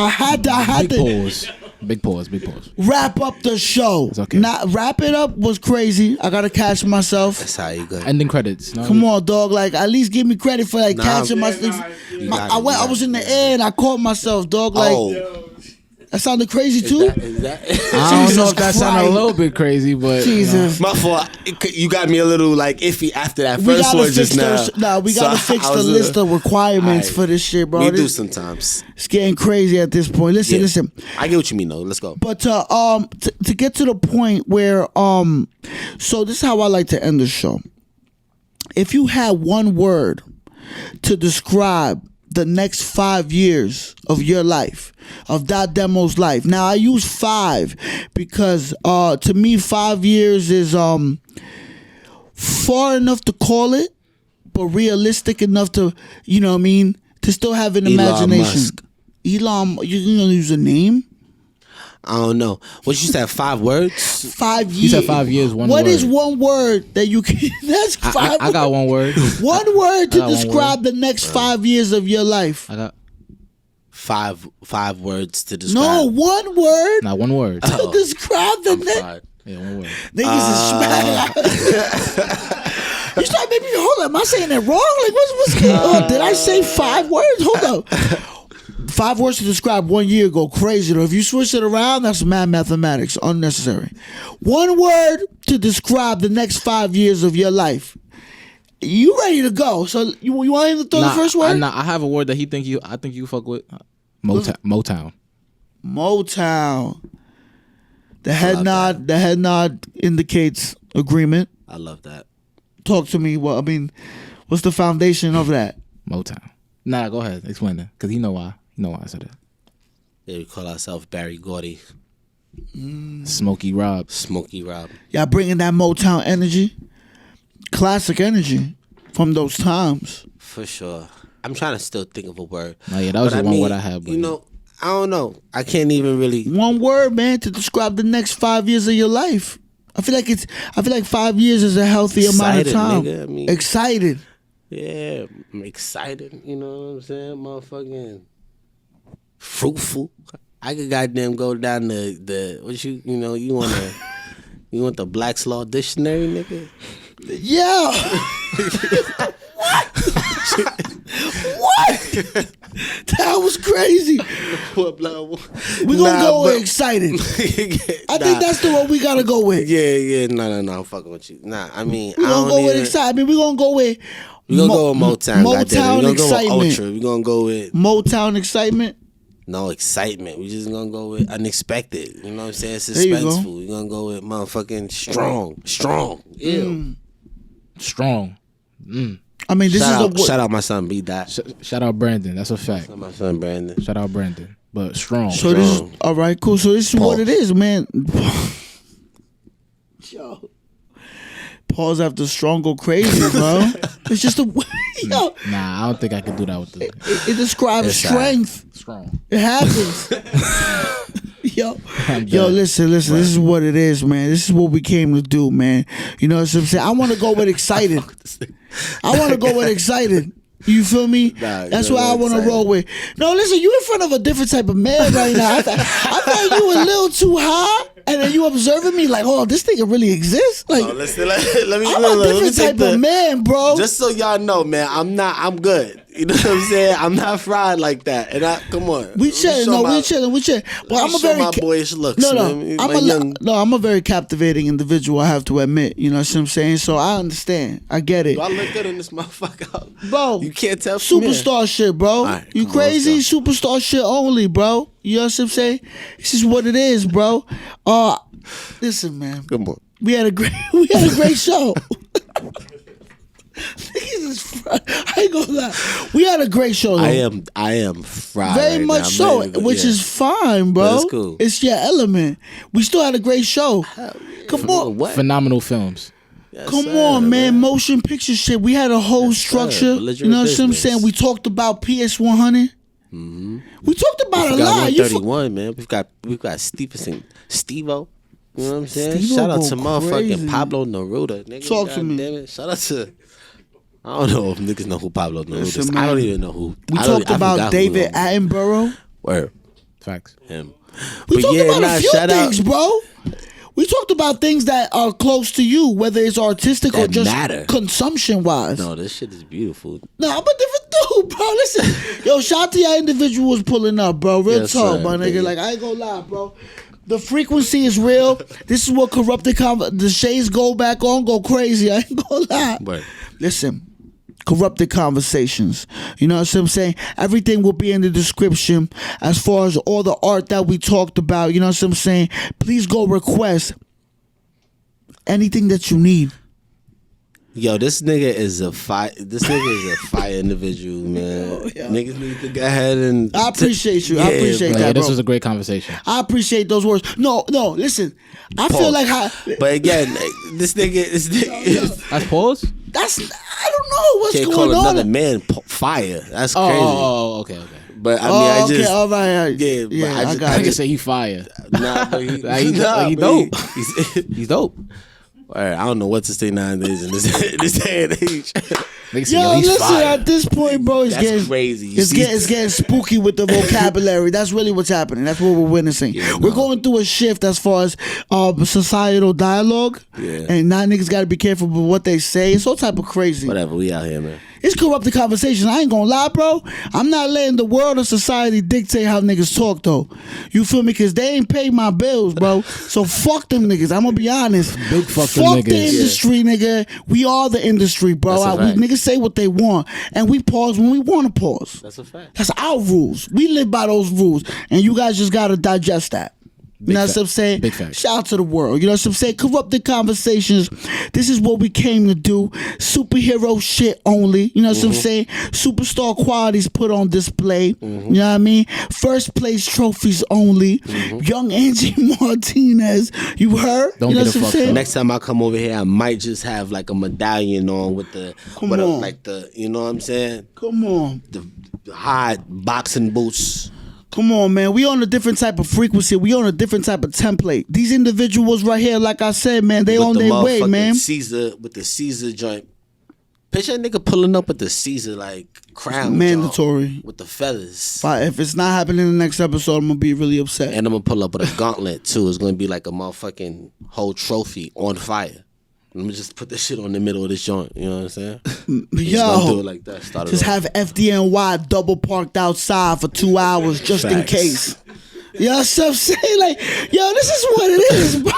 had to. Big pause. Wrap up the show. It's okay. Not wrap it up was crazy. I gotta catch myself. that's how you go. Ending credits. No? Come on, dog. Like at least give me credit for like catching myself. I was in the air and I caught myself, dog. Like that sounded crazy too. Is that I don't know Jesus if that sounded a Christ. little bit crazy, but Jesus. my fault? You got me a little like iffy after that We first gotta one fix just now. we gotta So fix I the was list of requirements Alright. for this shit, bro. We do This- sometimes. It's getting crazy at this point. Listen, Yeah. listen. I get what you mean though. Let's go. But to get to the point where so this is how I like to end the show. If you had one word to describe the next 5 years of your life, of Dot Demo's life. Now I use 5 because to me 5 years is far enough to call it, but realistic enough to, you know what I mean, to still have an Elon imagination. Musk. Elon, you gonna use a name? I don't know. What you said? 5 words? 5 years. He said 5 years, one What word. is one word that you can? That's 5. I got one word. One word to I got one describe the next 5 years of your life. I got 5 words to describe. No, one word not one word. to describe the I'm next. sorry. Yeah, one word. Niggas is smack. You start maybe hold up. Am I saying it wrong? Like what's going on? Did I say 5 words? Hold up. 5 words to describe 1 year go crazy though. If you switch it around, that's mad mathematics. Unnecessary. One word to describe the next 5 years of your life. You ready to go? So you want him to throw the first word? I have a word that I think you fuck with. Motown. Motown. The head love nod. The head nod indicates agreement. I love that. Talk to me. Well, I mean, what's the foundation of that? Motown. Nah, go ahead. Explain that. Because you know why. You know why I said that. Yeah, we call ourselves Barry Gordy, Smokey Rob. Smokey Rob. Y'all bringing that Motown energy, classic energy from those times. For sure. I'm trying to still think of a word. Oh, yeah, that was But the one word I had. But You know, I don't know. I can't even really. One word, man, to describe the next 5 years of your life. I feel like 5 years is a healthy amount of Excited, time. nigga. I mean- Excited. Yeah, I'm excited. You know what I'm saying? Motherfucking fruitful. I could goddamn go down the what you want the Black's Law Dictionary, nigga? Yeah. What? That was crazy. We're gonna go with excited. I think that's the one we gotta go with. Yeah, no, I'm fucking with you. Nah, I mean, We're gonna go with excited. I mean, we're gonna go with We're gonna go with Motown. Motown goddamn it. We're gonna go excitement. with Ultra. We're gonna go with Motown excitement. no excitement. We're just gonna go with unexpected. You know what I'm saying? There you go. Suspenseful. We're gonna go with motherfucking strong. Yeah. strong. I mean, this Shout is out my son B Dot. Shout out Brandon. That's a fact. Shout out my son Brandon. Shout out Brandon. But strong. So this is all right, cool. So this is what it is, man. Yo, pause after strong go crazy, bro. It's just a yo. Nah, I don't think I could do that with the It describes It's strength. strong. It happens. Yo, listen. This is what it is, man. This is what we came to do, man. You know what I'm saying? I want to go with excited. You feel me? That's what I want to roll with. No, listen, you in front of a different type of man right now. I thought you were a little too high, and then you observing me like, oh, this nigga really exists? Like, listen, let me. I'm a different type of man, bro. Just so y'all know, man, I'm good. You know what I'm saying? I'm not fried like that. And come on. We chilling. We chilling. Well, I'm a very my boyish looks. I'm a very captivating individual. I have to admit. You know what I'm saying? So I understand. I get it. Do I look good in this motherfucker? Bro, you can't tell from superstar shit, bro. Right, you crazy? Superstar shit only, bro. You know what I'm saying? This is what it is, bro. Listen, man. Come on. We had a great show. I ain't gonna lie. We had a great show, though. I am fried. Very right much now. so, which is fine, bro. That's cool. It's your element. We still had a great show. Come on. What? Phenomenal films. Yes, Come sir, on, man. Motion picture shit. We had a whole structure. You know what I'm saying? We talked about PS100. Mm-hmm. We talked about a lot. 131, man. We've got Stevenson, Steve-O. You know what I'm saying? Shout out to motherfucking Pablo Neruda. Nigga, Talk to me. Damn it. Shout out to. I don't know if niggas know who Pablo Neruda is. I don't even know who. We talked about David Attenborough. Word. Facts. Him. We talked about a few things, bro. We talked about things that are close to you, whether it's artistic or just consumption-wise. No, this shit is beautiful. No, I'm a different dude, bro. Listen, yo, shout out to y'all individuals pulling up, bro. Real talk, my nigga. Like, I ain't gonna lie, bro. The frequency is real. This is what corrupted the shades go back on, go crazy. I ain't gonna lie. Right. Listen, corrupted conversations. You know what I'm saying? Everything will be in the description as far as all the art that we talked about. You know what I'm saying? Please go request anything that you need. Yo, this nigga is a fire. This nigga is a fire individual, man. Niggas need to go ahead and. I appreciate you. I appreciate that, bro. This was a great conversation. I appreciate those words. No. Listen, I feel like But again, this nigga. That's pause. I don't know what's Can't going call on. another man fire. That's crazy. Oh, okay. But I mean, I just. all right. Yeah, I got I it. can say he fire. Nah, but he dope. He's dope. All right, I don't know what to say nowadays in this day and age. Yo, listen, at this point, bro, it's getting crazy. It's getting spooky with the vocabulary. That's really what's happening. That's what we're witnessing. We're going through a shift as far as societal dialogue. Yeah. And now niggas got to be careful with what they say. It's all type of crazy. Whatever, we out here, man. It's corrupted conversations. I ain't gonna lie, bro. I'm not letting the world or society dictate how niggas talk, though. You feel me? Because they ain't paid my bills, bro. So fuck them niggas. I'm gonna be honest. Big fucking fuck niggas. the industry, nigga. We are the industry, bro. Niggas say what they want, and we pause when we want to pause. That's a fact. That's our rules. We live by those rules, and you guys just gotta digest that. You know what I'm saying? Big fact. Shout out to the world. You know what I'm saying? Corrupted conversations. This is what we came to do. Superhero shit only. You know what I'm saying? Superstar qualities put on display. You know what I mean? First place trophies only. Young Angie Martinez. You heard? Don't you know get what I'm fucked saying? up. Next time I come over here, I might just have like a medallion on with the, you know what I'm saying? Come on. The high boxing boots. Come on, man. We on a different type of frequency. We on a different type of template. These individuals right here, like I said, man, they on their way, man. With the Caesar joint. Picture a nigga pulling up with the Caesar like crown. Mandatory. Joint with the feathers. If it's not happening in the next episode, I'm gonna be really upset. And I'm gonna pull up with a gauntlet too. It's gonna be like a motherfucking whole trophy on fire. Let me just put this shit on the middle of this joint. You know what I'm saying? Yo, do it like that. Just have FDNY double parked outside for 2 hours just in case. You know what I'm saying? Like, yo, this is what it is, bro.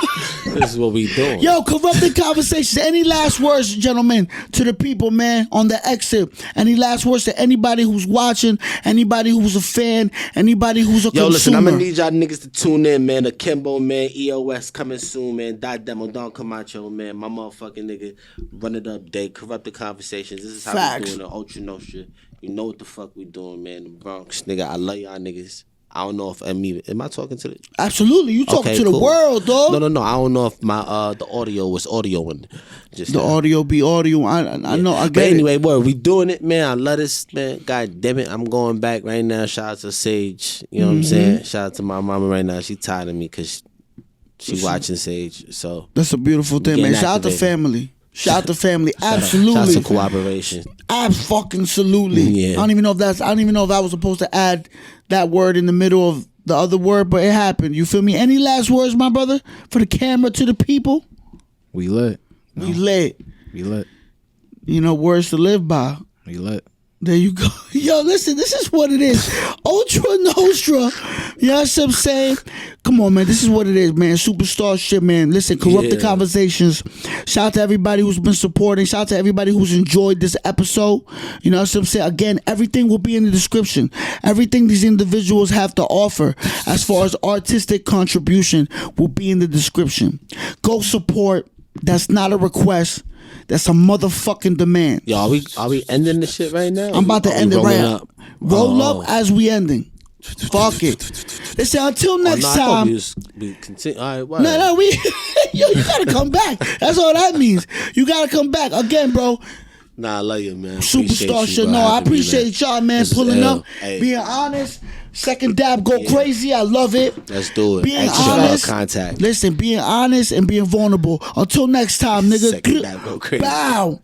This is what we doing. Yo, corrupted conversations. Any last words, gentlemen, to the people, man, on the exit? Any last words to anybody who's watching, anybody who's a fan, anybody who's a consumer? Yo, listen, I'm gonna need y'all niggas to tune in, man. Akimbo, man. EOS coming soon, man. Dot Demo, Don Kamacho, man. My motherfucking nigga. Run it up, day. Corrupted conversations. This is how we doing the Ultra Nostra. You know what the fuck we doing, man. The Bronx, nigga. I love y'all niggas. I don't know if am I talking to the? Absolutely, you talking to the world, dog. No. I don't know if my the audio was audioing. Just the audio be audio. I know. I get but anyway, it. we doing it, man. I love this, man. God damn it, I'm going back right now. Shout out to Sage. You know what I'm saying? Shout out to my mama right now. She tired of me because she watching Sage. So that's a beautiful thing, man. Shout out to family. Shout out to family. Absolutely. Shout out to cooperation. Absolutely. Yeah. I don't even know if I was supposed to add that word in the middle of the other word, but it happened. You feel me? Any last words, my brother, for the camera, to the people? We lit. No. We lit. We lit. You know, words to live by. We lit. There you go. Yo, listen, this is what it is. Ultra Nostra. You know what I'm saying? Come on, man. This is what it is, man. Superstar shit, man. Listen, Corrupted Conversations. Shout out to everybody who's been supporting. Shout out to everybody who's enjoyed this episode. You know what I'm saying? Again, everything will be in the description. Everything these individuals have to offer as far as artistic contribution will be in the description. Go support. That's not a request. That's a motherfucking demand. Yo, are we ending the shit right now? I'm about to end it right now. Roll up as we ending. Fuck it. Listen, until next time. We continue. All right, no, yo, you gotta come back. That's all that means. You gotta come back again, bro. Nah, I love you, man. Superstar shit. No, I appreciate y'all, man, pulling up, being honest. Second dab, go crazy. I love it. Let's do it. Being honest. Contact. Listen, being honest and being vulnerable. Until next time, nigga. Second dab, go crazy. Bow.